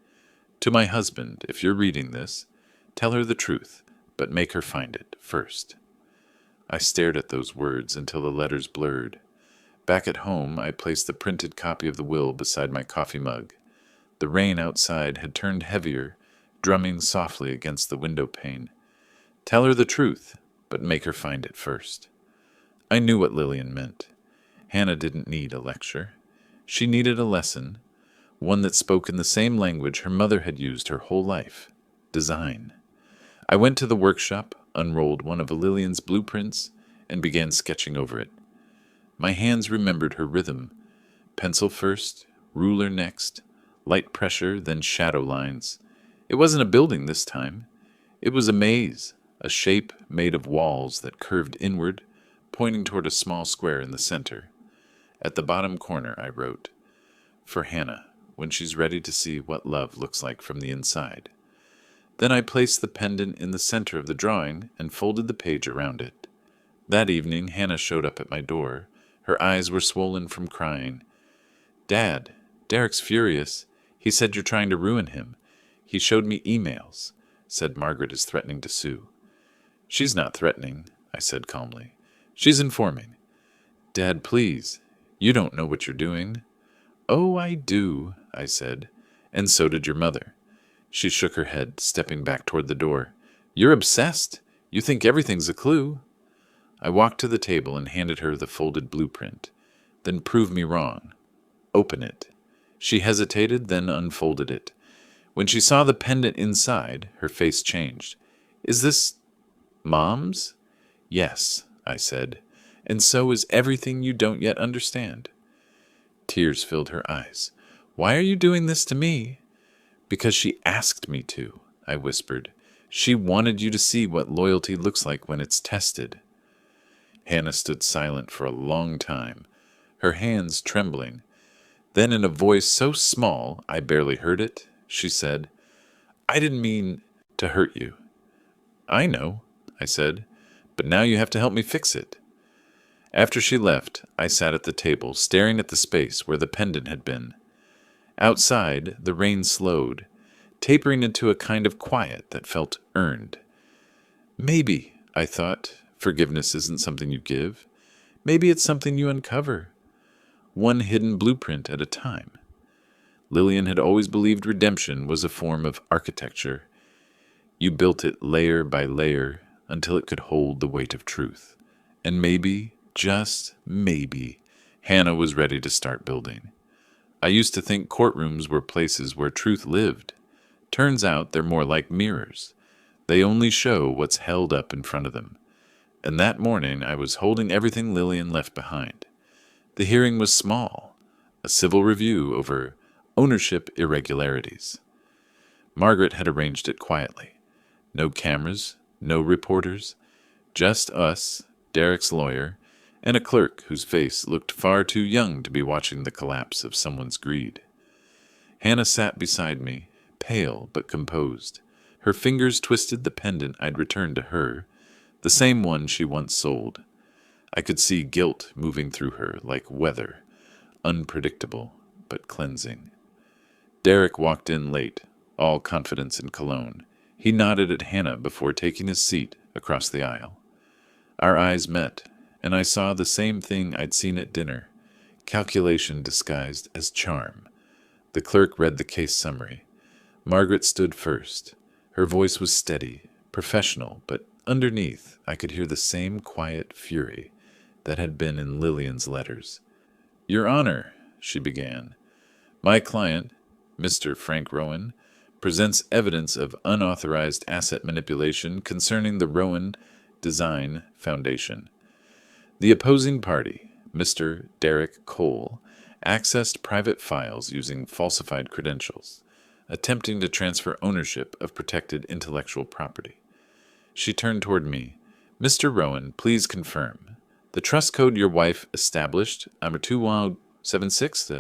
"To my husband, if you're reading this, tell her the truth, but make her find it first." I stared at those words until the letters blurred. Back at home, I placed the printed copy of the will beside my coffee mug. The rain outside had turned heavier, drumming softly against the window pane. "Tell her the truth, but make her find it first." I knew what Lillian meant. Hannah didn't need a lecture. She needed a lesson, one that spoke in the same language her mother had used her whole life: design. I went to the workshop, unrolled one of Lillian's blueprints, and began sketching over it. My hands remembered her rhythm: pencil first, ruler next, Light pressure, then shadow lines. It wasn't a building this time. It was a maze, a shape made of walls that curved inward, pointing toward a small square in the center. At the bottom corner, I wrote, "For Hannah, when she's ready to see what love looks like from the inside." Then I placed the pendant in the center of the drawing and folded the page around it. That evening, Hannah showed up at my door. Her eyes were swollen from crying. "Dad, Derek's furious. He said you're trying to ruin him. He showed me emails," said Margaret is threatening to sue. "She's not threatening," I said calmly. "She's informing." "Dad, please. You don't know what you're doing." "Oh, I do," I said. "And so did your mother." She shook her head, stepping back toward the door. "You're obsessed. You think everything's a clue." I walked to the table and handed her the folded blueprint. "Then prove me wrong. Open it." She hesitated, then unfolded it. When she saw the pendant inside, her face changed. "Is this Mom's?" "Yes," I said. "And so is everything you don't yet understand." Tears filled her eyes. "Why are you doing this to me?" "Because she asked me to," I whispered. "She wanted you to see what loyalty looks like when it's tested." Hannah stood silent for a long time, her hands trembling. Then in a voice so small I barely heard it, she said, "I didn't mean to hurt you." "I know," I said, "but now you have to help me fix it." After she left, I sat at the table, staring at the space where the pendant had been. Outside, the rain slowed, tapering into a kind of quiet that felt earned. Maybe, I thought, forgiveness isn't something you give. Maybe it's something you uncover, one hidden blueprint at a time. Lillian had always believed redemption was a form of architecture. You built it layer by layer until it could hold the weight of truth. And maybe, just maybe, Hannah was ready to start building. I used to think courtrooms were places where truth lived. Turns out they're more like mirrors. They only show what's held up in front of them. And that morning I was holding everything Lillian left behind. The hearing was small, a civil review over ownership irregularities. Margaret had arranged it quietly. No cameras, no reporters, just us, Derek's lawyer, and a clerk whose face looked far too young to be watching the collapse of someone's greed. Hannah sat beside me, pale but composed. Her fingers twisted the pendant I'd returned to her, the same one she once sold. I could see guilt moving through her like weather, unpredictable but cleansing. Derek walked in late, all confidence and cologne. He nodded at Hannah before taking his seat across the aisle. Our eyes met, and I saw the same thing I'd seen at dinner, calculation disguised as charm. The clerk read the case summary. Margaret stood first. Her voice was steady, professional, but underneath I could hear the same quiet fury that had been in Lillian's letters. "Your Honor," she began, "my client, Mr. Frank Rowan, presents evidence of unauthorized asset manipulation concerning the Rowan Design Foundation. The opposing party, Mr. Derek Cole, accessed private files using falsified credentials, attempting to transfer ownership of protected intellectual property." She turned toward me. "Mr. Rowan, please confirm. The trust code your wife established, number 2176,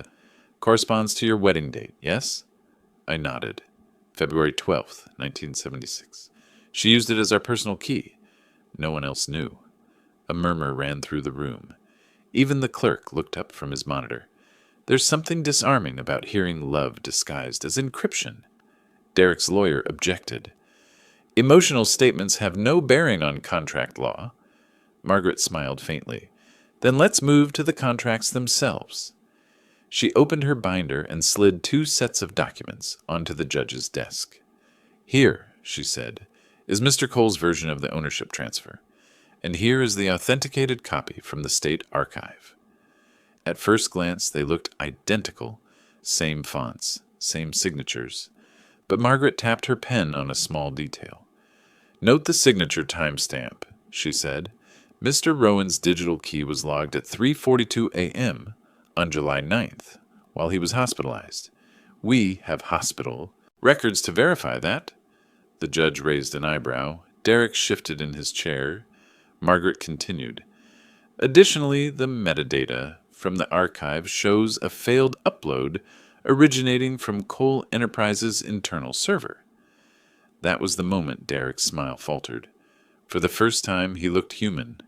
corresponds to your wedding date, yes?" I nodded. February 12th, 1976. She used it as our personal key. No one else knew. A murmur ran through the room. Even the clerk looked up from his monitor. There's something disarming about hearing love disguised as encryption. Derek's lawyer objected. Emotional statements have no bearing on contract law. Margaret smiled faintly. Then let's move to the contracts themselves. She opened her binder and slid 2 sets of documents onto the judge's desk. Here, she said, is Mr. Cole's version of the ownership transfer. And here is the authenticated copy from the state archive. At first glance, they looked identical, same fonts, same signatures. But Margaret tapped her pen on a small detail. Note the signature timestamp, she said. Mr. Rowan's digital key was logged at 3:42 a.m. on July 9th, while he was hospitalized. We have hospital records to verify that. The judge raised an eyebrow. Derek shifted in his chair. Margaret continued. Additionally, the metadata from the archive shows a failed upload originating from Cole Enterprises' internal server. That was the moment Derek's smile faltered. For the first time, he looked human,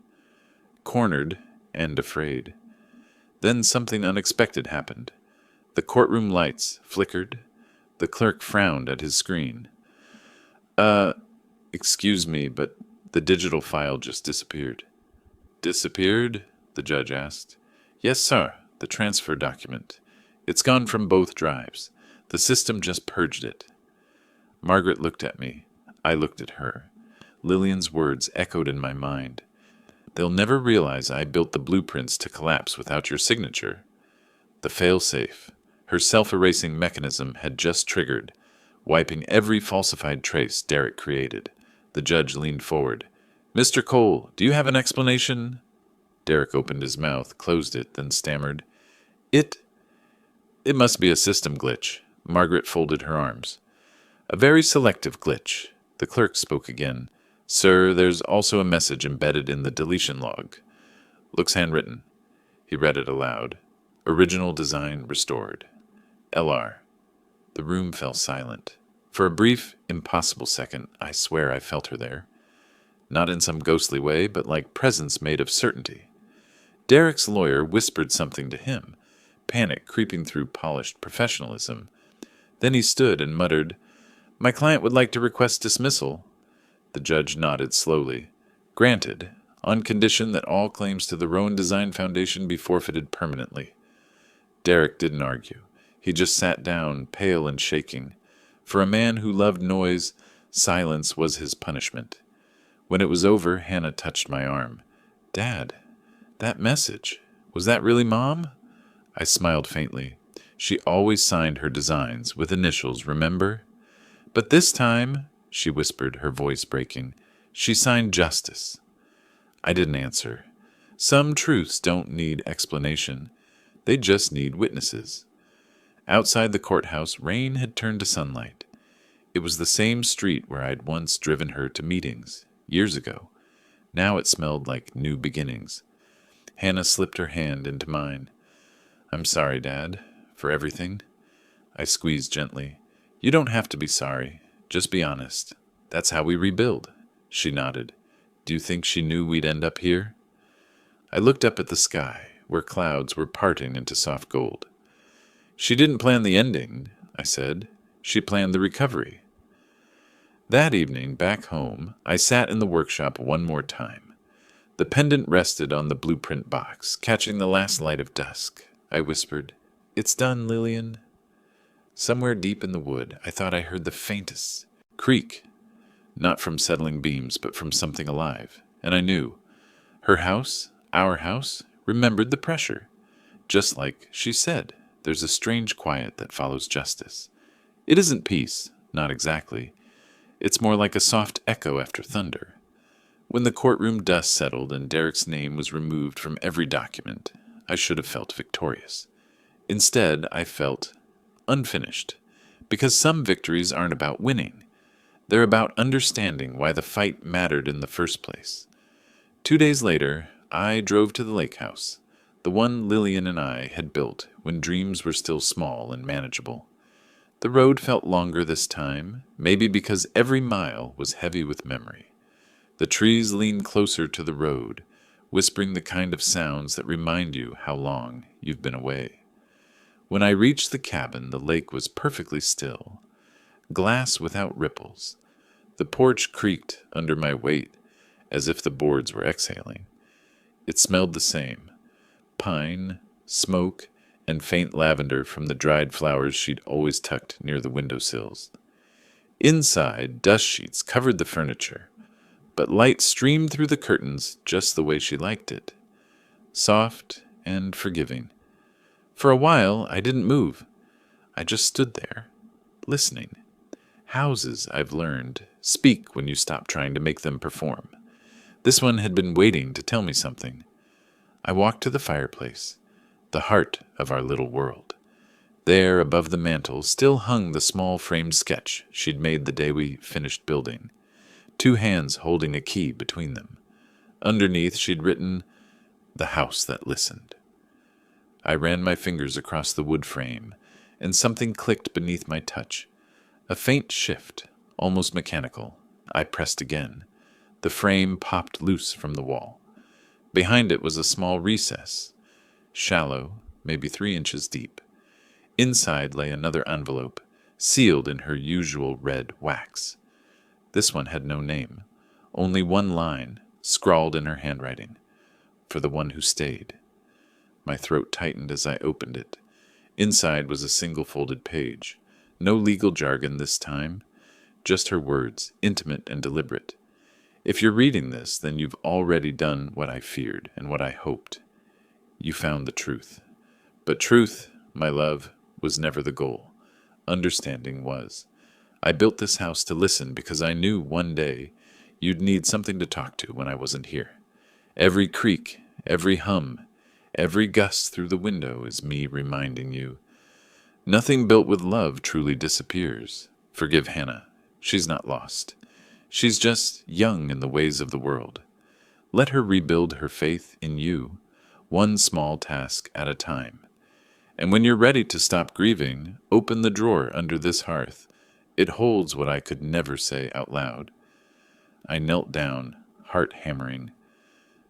cornered and afraid. Then something unexpected happened. The courtroom lights flickered. The clerk frowned at his screen. Excuse me, but the digital file just disappeared. Disappeared? The judge asked. Yes, sir, the transfer document. It's gone from both drives. The system just purged it. Margaret looked at me. I looked at her. Lillian's words echoed in my mind. They'll never realize I built the blueprints to collapse without your signature. The failsafe, her self-erasing mechanism, had just triggered, wiping every falsified trace Derek created. The judge leaned forward. Mr. Cole, do you have an explanation? Derek opened his mouth, closed it, then stammered. It must be a system glitch. Margaret folded her arms. A very selective glitch. The clerk spoke again. Sir, there's also a message embedded in the deletion log. Looks handwritten. He read it aloud. Original design restored. LR. The room fell silent. For a brief, impossible second, I swear I felt her there. Not in some ghostly way, but like presence made of certainty. Derek's lawyer whispered something to him, panic creeping through polished professionalism. Then he stood and muttered, My client would like to request dismissal. The judge nodded slowly. Granted, on condition that all claims to the Rowan Design Foundation be forfeited permanently. Derek didn't argue. He just sat down, pale and shaking. For a man who loved noise, silence was his punishment. When it was over, Hannah touched my arm. Dad, that message, was that really Mom? I smiled faintly. She always signed her designs with initials, remember? But this time, she whispered, her voice breaking, she signed justice. I didn't answer. Some truths don't need explanation. They just need witnesses. Outside the courthouse, rain had turned to sunlight. It was the same street where I'd once driven her to meetings, years ago. Now it smelled like new beginnings. Hannah slipped her hand into mine. I'm sorry, Dad, for everything. I squeezed gently. You don't have to be sorry. Just be honest. That's how we rebuild. She nodded. Do you think she knew we'd end up here? I looked up at the sky, where clouds were parting into soft gold. She didn't plan the ending, I said. She planned the recovery. That evening, back home, I sat in the workshop one more time. The pendant rested on the blueprint box, catching the last light of dusk. I whispered, It's done, Lillian. Somewhere deep in the wood, I thought I heard the faintest creak, not from settling beams, but from something alive. And I knew. Her house, our house, remembered the pressure. Just like she said, there's a strange quiet that follows justice. It isn't peace, not exactly. It's more like a soft echo after thunder. When the courtroom dust settled and Derek's name was removed from every document, I should have felt victorious. Instead, I felt unfinished, because some victories aren't about winning. They're about understanding why the fight mattered in the first place. 2 days later, I drove to the lake house, the one Lillian and I had built when dreams were still small and manageable. The road felt longer this time, maybe because every mile was heavy with memory. The trees leaned closer to the road, whispering the kind of sounds that remind you how long you've been away. When I reached the cabin, the lake was perfectly still, glass without ripples. The porch creaked under my weight, as if the boards were exhaling. It smelled the same, pine, smoke, and faint lavender from the dried flowers she'd always tucked near the windowsills. Inside, dust sheets covered the furniture, but light streamed through the curtains just the way she liked it, soft and forgiving. For a while, I didn't move. I just stood there, listening. Houses, I've learned, speak when you stop trying to make them perform. This one had been waiting to tell me something. I walked to the fireplace, the heart of our little world. There, above the mantel, still hung the small framed sketch she'd made the day we finished building, two hands holding a key between them. Underneath, she'd written, "The House That Listened." I ran my fingers across the wood frame, and something clicked beneath my touch. A faint shift, almost mechanical. I pressed again. The frame popped loose from the wall. Behind it was a small recess, shallow, maybe 3 inches deep. Inside lay another envelope, sealed in her usual red wax. This one had no name, only one line, scrawled in her handwriting, "For the one who stayed." My throat tightened as I opened it. Inside was a single folded page. No legal jargon this time, just her words, intimate and deliberate. If you're reading this, then you've already done what I feared and what I hoped. You found the truth. But truth, my love, was never the goal. Understanding was. I built this house to listen because I knew one day you'd need something to talk to when I wasn't here. Every creak, every hum, every gust through the window is me reminding you. Nothing built with love truly disappears. Forgive Hannah. She's not lost. She's just young in the ways of the world. Let her rebuild her faith in you, one small task at a time. And when you're ready to stop grieving, open the drawer under this hearth. It holds what I could never say out loud. I knelt down, heart hammering.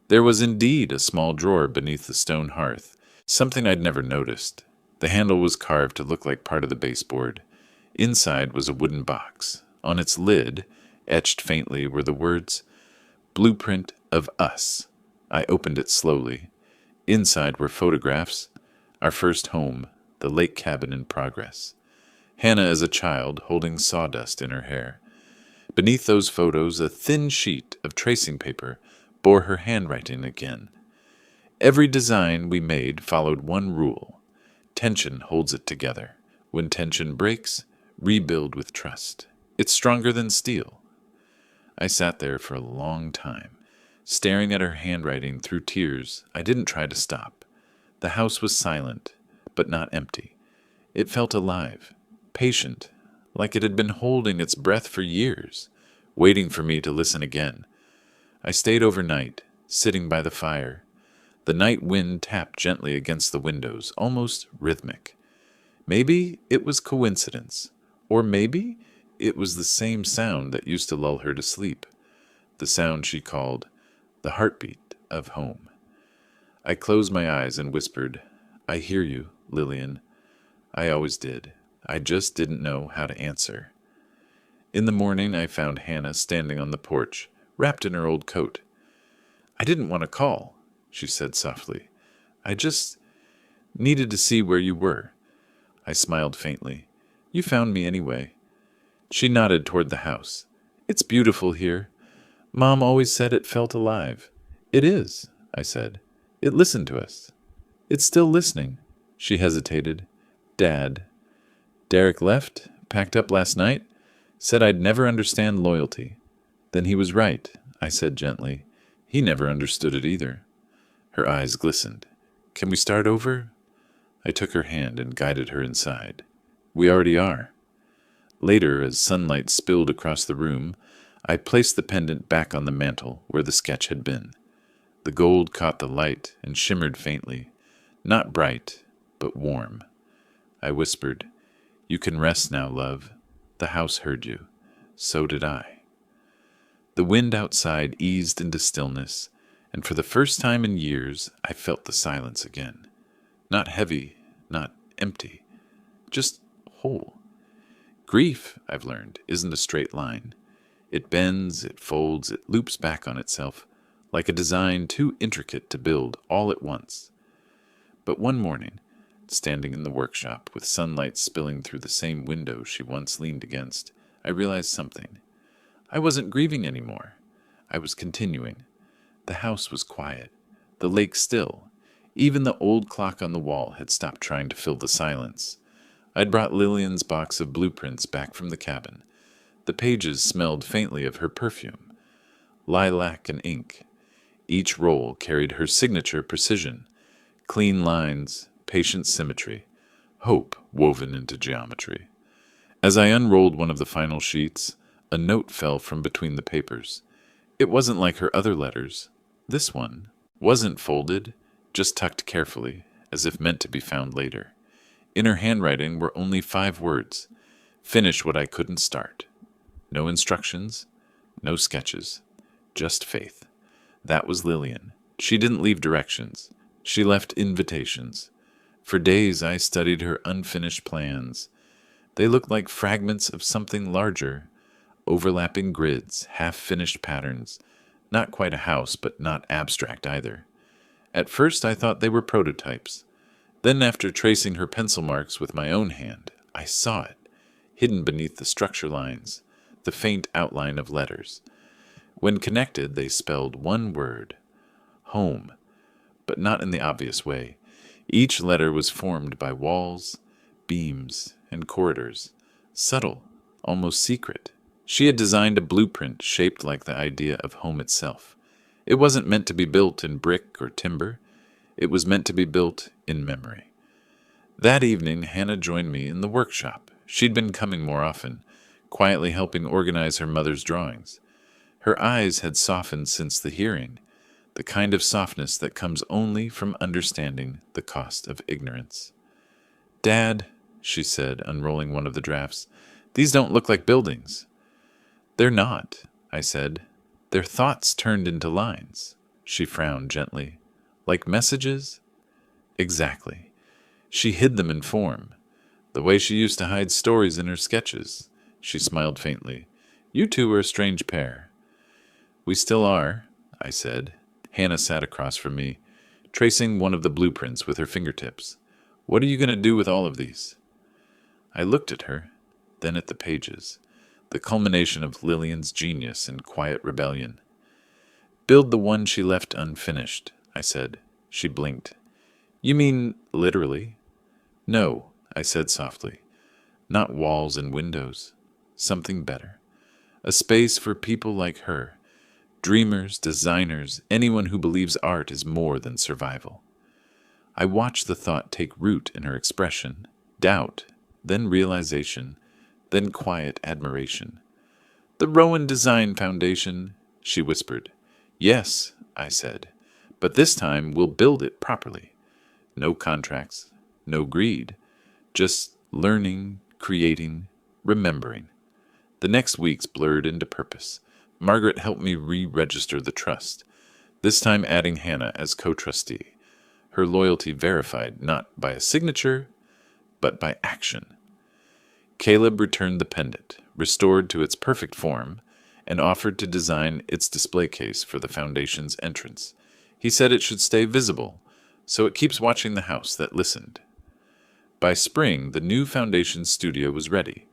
There was indeed a small drawer beneath the stone hearth, something I'd never noticed. The handle was carved to look like part of the baseboard. Inside was a wooden box. On its lid, etched faintly, were the words, "Blueprint of Us." I opened it slowly. Inside were photographs. Our first home, the lake cabin in progress. Hannah as a child, holding sawdust in her hair. Beneath those photos, a thin sheet of tracing paper bore her handwriting again. Every design we made followed one rule. Tension holds it together. When tension breaks, rebuild with trust. It's stronger than steel. I sat there for a long time, staring at her handwriting through tears. I didn't try to stop. The house was silent, but not empty. It felt alive, patient, like it had been holding its breath for years, waiting for me to listen again. I stayed overnight, sitting by the fire. The night wind tapped gently against the windows, almost rhythmic. Maybe it was coincidence, or maybe it was the same sound that used to lull her to sleep, the sound she called the heartbeat of home. I closed my eyes and whispered, "I hear you, Lillian." I always did. I just didn't know how to answer. In the morning, I found Hannah standing on the porch, wrapped in her old coat. "I didn't want to call," she said softly. "I just needed to see where you were." I smiled faintly. "You found me anyway." She nodded toward the house. "It's beautiful here. Mom always said it felt alive." "It is," I said. "It listened to us." "It's still listening." She hesitated. "Dad." "Derek left, packed up last night, said I'd never understand loyalty." "Then he was right," I said gently. "He never understood it either." Her eyes glistened. "Can we start over?" I took her hand and guided her inside. "We already are." Later, as sunlight spilled across the room, I placed the pendant back on the mantel where the sketch had been. The gold caught the light and shimmered faintly, not bright, but warm. I whispered, "You can rest now, love. The house heard you. So did I." The wind outside eased into stillness, and for the first time in years, I felt the silence again. Not heavy, not empty, just whole. Grief, I've learned, isn't a straight line. It bends, it folds, it loops back on itself, like a design too intricate to build all at once. But one morning, standing in the workshop with sunlight spilling through the same window she once leaned against, I realized something. I wasn't grieving anymore. I was continuing. The house was quiet, the lake still. Even the old clock on the wall had stopped trying to fill the silence. I'd brought Lillian's box of blueprints back from the cabin. The pages smelled faintly of her perfume, lilac and ink. Each roll carried her signature precision, clean lines, patient symmetry. hope woven into geometry. As I unrolled one of the final sheets, a note fell from between the papers. It wasn't like her other letters. This one wasn't folded, just tucked carefully, as if meant to be found later. In her handwriting were only 5 words: finish what I couldn't start. No instructions, no sketches, just faith. That was Lillian. She didn't leave directions. She left invitations. For days I studied her unfinished plans. They looked like fragments of something larger, overlapping grids, half-finished patterns. Not quite a house, but not abstract either. At first I thought they were prototypes. Then after tracing her pencil marks with my own hand, I saw it, hidden beneath the structure lines, the faint outline of letters. When connected, they spelled one word: home, but not in the obvious way. Each letter was formed by walls, beams, and corridors, subtle, almost secret. She had designed a blueprint shaped like the idea of home itself. It wasn't meant to be built in brick or timber. It was meant to be built in memory. That evening, Hannah joined me in the workshop. She'd been coming more often, quietly helping organize her mother's drawings. Her eyes had softened since the hearing, the kind of softness that comes only from understanding the cost of ignorance. "Dad," she said, unrolling one of the drafts, "these don't look like buildings." "They're not," I said. "They're thoughts turned into lines." She frowned gently. "Like messages?" "Exactly. She hid them in form, the way she used to hide stories in her sketches." She smiled faintly. "You two are a strange pair." "We still are," I said. Hannah sat across from me, tracing one of the blueprints with her fingertips. "What are you going to do with all of these?" I looked at her, then at the pages, the culmination of Lillian's genius and quiet rebellion. "Build the one she left unfinished," I said. She blinked. "You mean literally?" "No," I said softly. "Not walls and windows. Something better. A space for people like her. Dreamers, designers, anyone who believes art is more than survival." I watched the thought take root in her expression. Doubt, then realization, then quiet admiration. "The Rowan Design Foundation," she whispered. "Yes," I said, "but this time we'll build it properly. No contracts, no greed, just learning, creating, remembering." The next weeks blurred into purpose. Margaret helped me re-register the trust, this time adding Hannah as co-trustee, her loyalty verified not by a signature, but by action. Caleb returned the pendant, restored to its perfect form, and offered to design its display case for the foundation's entrance. He said it should stay visible, so it keeps watching the house that listened. By spring, the new foundation studio was ready.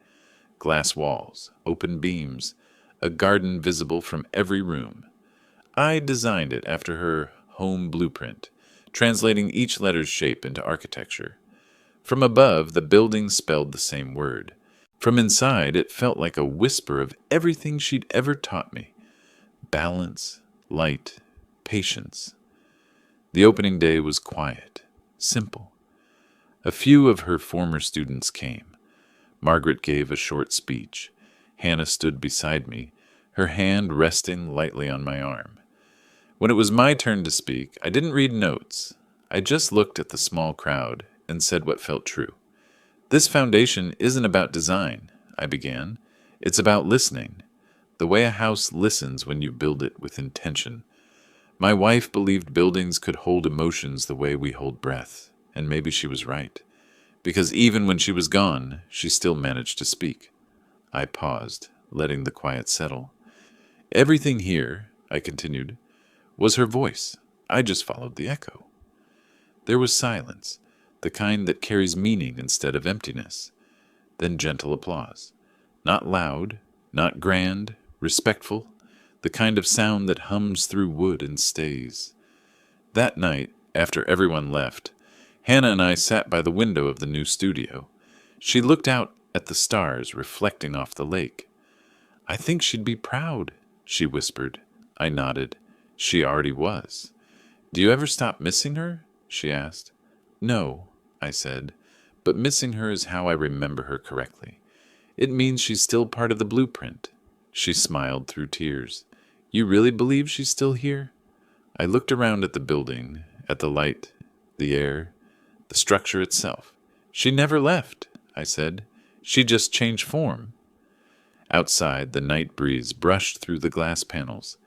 Glass walls, open beams, a garden visible from every room. I designed it after her home blueprint, translating each letter's shape into architecture. From above, the building spelled the same word. From inside, it felt like a whisper of everything she'd ever taught me: balance, light, patience. The opening day was quiet, simple. A few of her former students came. Margaret gave a short speech. Hannah stood beside me, her hand resting lightly on my arm. When it was my turn to speak, I didn't read notes. I just looked at the small crowd and said what felt true. "This foundation isn't about design," I began. "It's about listening, the way a house listens when you build it with intention. My wife believed buildings could hold emotions the way we hold breath, and maybe she was right, because even when she was gone, she still managed to speak." I paused, letting the quiet settle. "Everything here," I continued, "was her voice. I just followed the echo." There was silence, the kind that carries meaning instead of emptiness. Then gentle applause. Not loud, not grand, respectful, the kind of sound that hums through wood and stays. That night, after everyone left, Hannah and I sat by the window of the new studio. She looked out at the stars reflecting off the lake. "I think she'd be proud," she whispered. I nodded. She already was. "Do you ever stop missing her?" she asked. "No," I said, but missing her is how I remember her correctly. It means she's still part of the blueprint. She smiled through tears. You really believe she's still here? I looked around at the building, at the light, the air, the structure itself. She never left, I said. She just changed form. Outside, the night breeze brushed through the glass panels,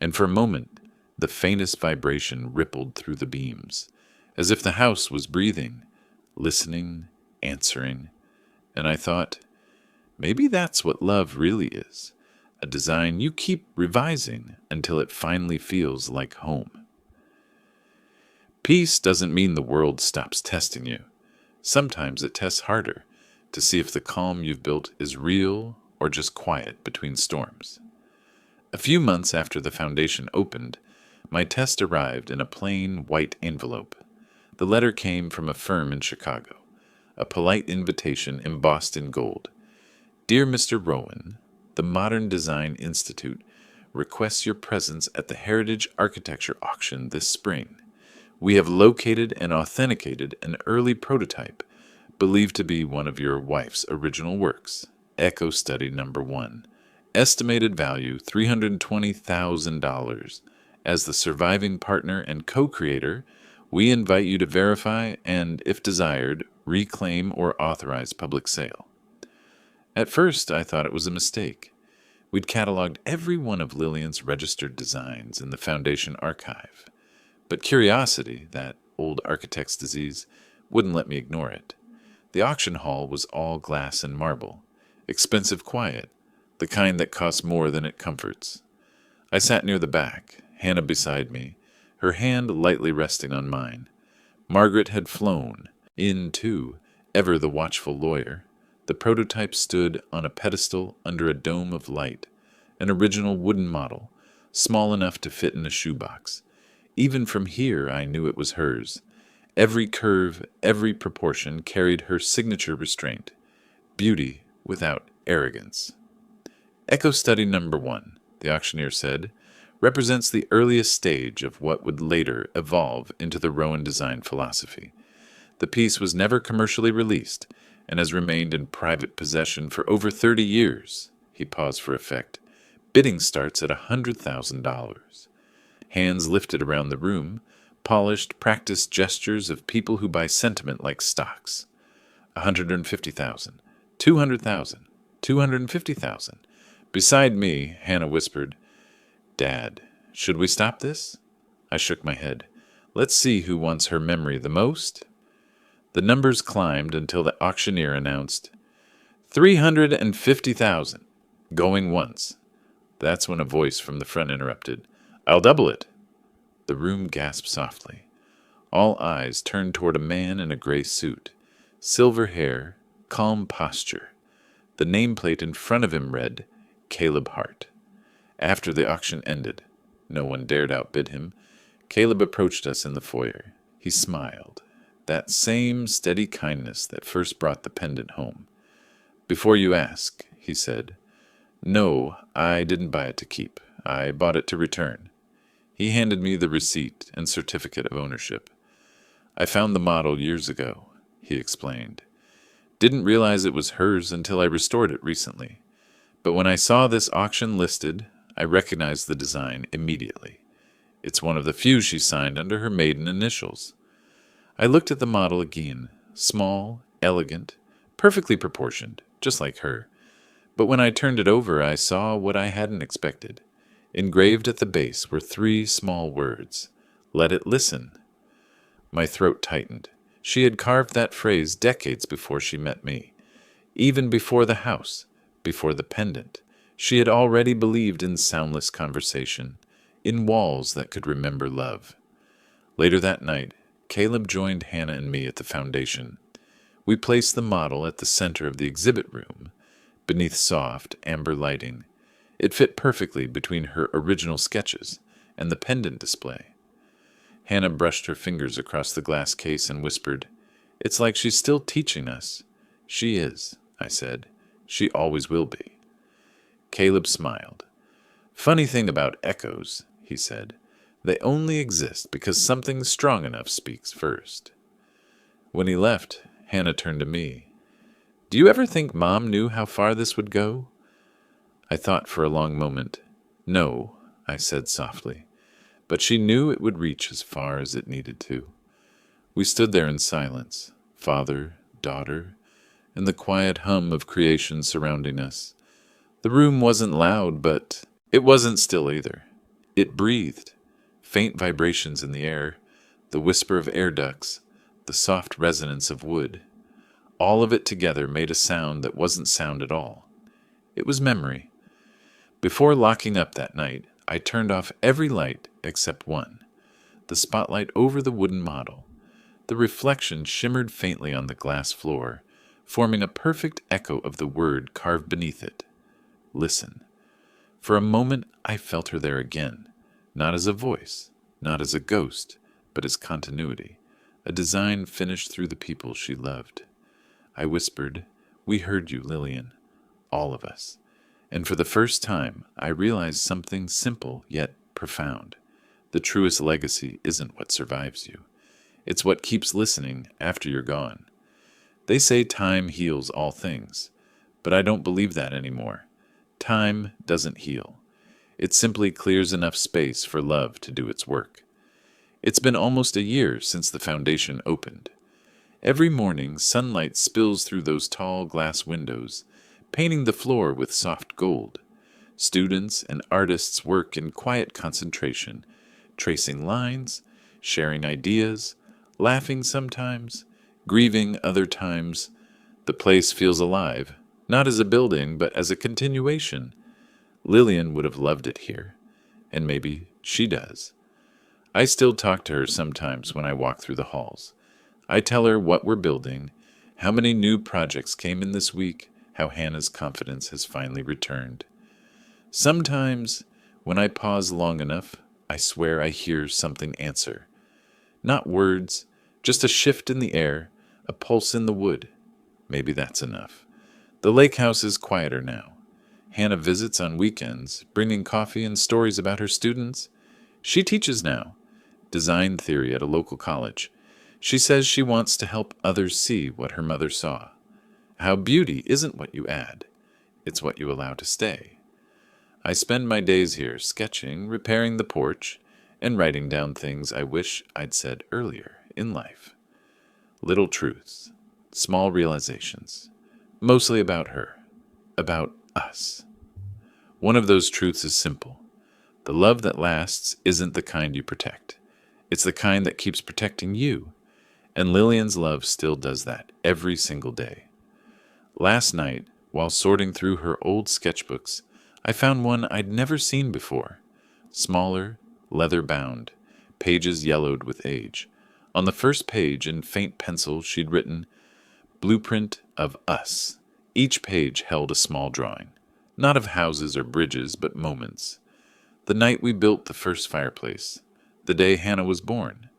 and for a moment, the faintest vibration rippled through the beams, as if the house was breathing, listening, answering. And I thought, maybe that's what love really is, a design you keep revising until it finally feels like home. Peace doesn't mean the world stops testing you. Sometimes it tests harder to see if the calm you've built is real or just quiet between storms. A few months after the foundation opened, my test arrived in a plain white envelope. The letter came from a firm in Chicago, a polite invitation embossed in gold. Dear Mr. Rowan, the Modern Design Institute requests your presence at the Heritage Architecture Auction this spring. We have located and authenticated an early prototype believed to be one of your wife's original works, Echo Study Number 1. Estimated value $320,000. As the surviving partner and co-creator, we invite you to verify and, if desired, reclaim or authorize public sale. At first, I thought it was a mistake. We'd cataloged every one of Lillian's registered designs in the Foundation archive. But curiosity, that old architect's disease, wouldn't let me ignore it. The auction hall was all glass and marble, expensive quiet, the kind that costs more than it comforts. I sat near the back, Hannah beside me, her hand lightly resting on mine. Margaret had flown, in too, ever the watchful lawyer. The prototype stood on a pedestal under a dome of light, an original wooden model, small enough to fit in a shoebox. Even from here I knew it was hers. Every curve, every proportion carried her signature restraint. Beauty without arrogance. Echo Study Number 1, the auctioneer said, represents the earliest stage of what would later evolve into the Rowan design philosophy. The piece was never commercially released and has remained in private possession for over 30 years. He paused for effect. Bidding starts at $100,000. Hands lifted around the room, polished, practiced gestures of people who buy sentiment like stocks. 150,000, 200,000, 250,000. Beside me, Hannah whispered, Dad, should we stop this? I shook my head. Let's see who wants her memory the most. The numbers climbed until the auctioneer announced, 350,000, going once. That's when a voice from the front interrupted. I'll double it. The room gasped softly. All eyes turned toward a man in a gray suit, silver hair, calm posture. The nameplate in front of him read, Caleb Hart. After the auction ended, no one dared outbid him, Caleb approached us in the foyer. He smiled, that same steady kindness that first brought the pendant home. Before you ask, he said, no, I didn't buy it to keep. I bought it to return. He handed me the receipt and certificate of ownership. I found the model years ago, he explained. Didn't realize it was hers until I restored it recently. But when I saw this auction listed, I recognized the design immediately. It's one of the few she signed under her maiden initials. I looked at the model again, small, elegant, perfectly proportioned, just like her. But when I turned it over, I saw what I hadn't expected. Engraved at the base were 3 small words. Let it listen. My throat tightened. She had carved that phrase decades before she met me. Even before the house, before the pendant, she had already believed in soundless conversation, in walls that could remember love. Later that night, Caleb joined Hannah and me at the foundation. We placed the model at the center of the exhibit room, beneath soft, amber lighting. It fit perfectly between her original sketches and the pendant display. Hannah brushed her fingers across the glass case and whispered, It's like she's still teaching us. She is, I said. She always will be. Caleb smiled. Funny thing about echoes, he said. They only exist because something strong enough speaks first. When he left, Hannah turned to me. Do you ever think Mom knew how far this would go? I thought for a long moment. No, I said softly, but she knew it would reach as far as it needed to. We stood there in silence, father, daughter, and the quiet hum of creation surrounding us. The room wasn't loud, but it wasn't still either. It breathed, faint vibrations in the air, the whisper of air ducts, the soft resonance of wood. All of it together made a sound that wasn't sound at all. It was memory. Before locking up that night, I turned off every light except one, the spotlight over the wooden model. The reflection shimmered faintly on the glass floor, forming a perfect echo of the word carved beneath it. Listen. For a moment, I felt her there again, not as a voice, not as a ghost, but as continuity, a design finished through the people she loved. I whispered, "We heard you, Lillian, all of us." And for the first time, I realized something simple yet profound. The truest legacy isn't what survives you. It's what keeps listening after you're gone. They say time heals all things, but I don't believe that anymore. Time doesn't heal. It simply clears enough space for love to do its work. It's been almost a year since the foundation opened. Every morning, sunlight spills through those tall glass windows, painting the floor with soft gold. Students and artists work in quiet concentration, tracing lines, sharing ideas, laughing sometimes, grieving other times. The place feels alive, not as a building, but as a continuation. Lillian would have loved it here, and maybe she does. I still talk to her sometimes when I walk through the halls. I tell her what we're building, how many new projects came in this week, how Hannah's confidence has finally returned. Sometimes, when I pause long enough, I swear I hear something answer. Not words, just a shift in the air, a pulse in the wood. Maybe that's enough. The lake house is quieter now. Hannah visits on weekends, bringing coffee and stories about her students. She teaches now, design theory at a local college. She says she wants to help others see what her mother saw. How beauty isn't what you add, it's what you allow to stay. I spend my days here sketching, repairing the porch, and writing down things I wish I'd said earlier in life. Little truths, small realizations, mostly about her, about us. One of those truths is simple. The love that lasts isn't the kind you protect. It's the kind that keeps protecting you. And Lillian's love still does that every single day. Last night, while sorting through her old sketchbooks, I found one I'd never seen before. Smaller, leather-bound, pages yellowed with age. On the first page, in faint pencil, she'd written, "Blueprint of Us." Each page held a small drawing, not of houses or bridges, but moments. The night we built the first fireplace, the day Hannah was born,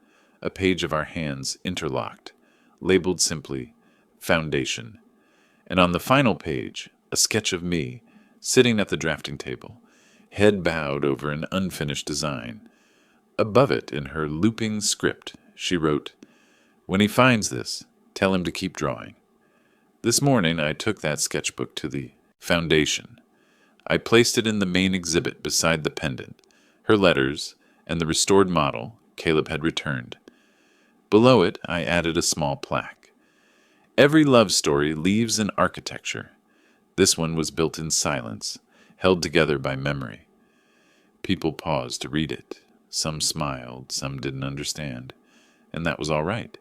a page of our hands interlocked, labeled simply, "Foundation." And on the final page, a sketch of me, sitting at the drafting table, head bowed over an unfinished design. Above it, in her looping script, she wrote, "When he finds this, tell him to keep drawing." This morning I took that sketchbook to the foundation. I placed it in the main exhibit beside the pendant, her letters, and the restored model Caleb had returned. Below it I added a small plaque. Every love story leaves an architecture. This one was built in silence, held together by memory. People paused to read it. Some smiled, some didn't understand, and that was all right.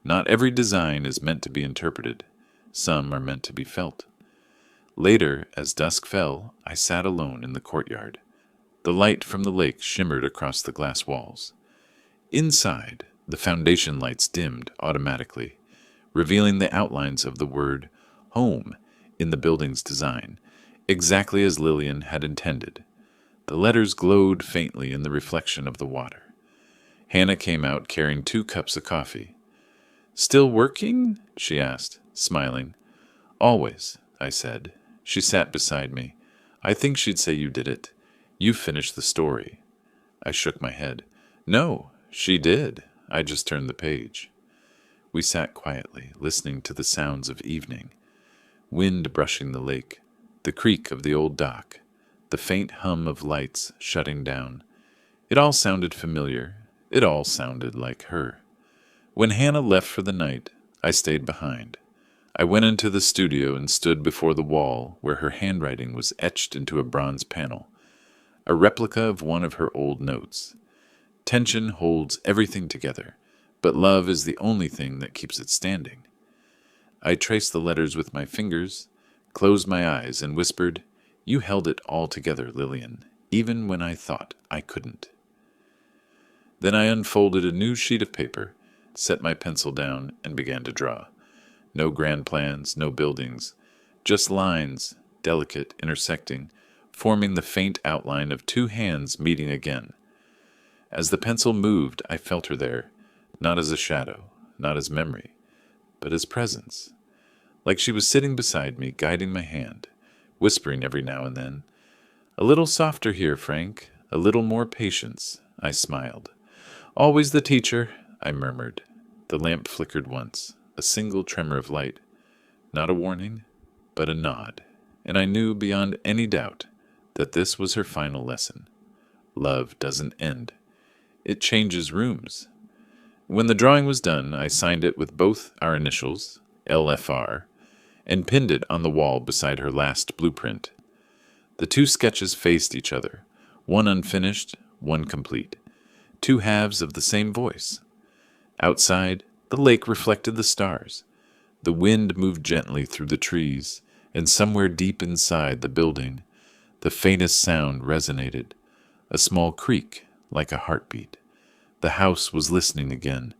Not every design is meant to be interpreted. Some are meant to be felt. Later, as dusk fell, I sat alone in the courtyard. The light from the lake shimmered across the glass walls. Inside, the foundation lights dimmed automatically, revealing the outlines of the word home in the building's design, exactly as Lillian had intended. The letters glowed faintly in the reflection of the water. Hannah came out carrying 2 cups of coffee. "Still working?" she asked, smiling. "Always," I said. She sat beside me. "I think she'd say you did it. You finished the story." I shook my head. "No, she did. I just turned the page." We sat quietly, listening to the sounds of evening. Wind brushing the lake, the creak of the old dock, the faint hum of lights shutting down. It all sounded familiar. It all sounded like her. When Hannah left for the night, I stayed behind. I went into the studio and stood before the wall where her handwriting was etched into a bronze panel, a replica of one of her old notes. Tension holds everything together, but love is the only thing that keeps it standing. I traced the letters with my fingers, closed my eyes, and whispered, "You held it all together, Lillian, even when I thought I couldn't." Then I unfolded a new sheet of paper, set my pencil down, and began to draw. No grand plans, no buildings, just lines, delicate, intersecting, forming the faint outline of two hands meeting again. As the pencil moved, I felt her there, not as a shadow, not as memory, but as presence. Like she was sitting beside me, guiding my hand, whispering every now and then, "A little softer here, Frank, a little more patience." I smiled. "Always the teacher," I murmured. The lamp flickered once, a single tremor of light. Not a warning, but a nod, and I knew beyond any doubt that this was her final lesson. Love doesn't end. It changes rooms. When the drawing was done, I signed it with both our initials, LFR, and pinned it on the wall beside her last blueprint. The two sketches faced each other, one unfinished, one complete, two halves of the same voice. Outside, the lake reflected the stars. The wind moved gently through the trees, and somewhere deep inside the building, the faintest sound resonated, a small creak like a heartbeat. The house was listening again,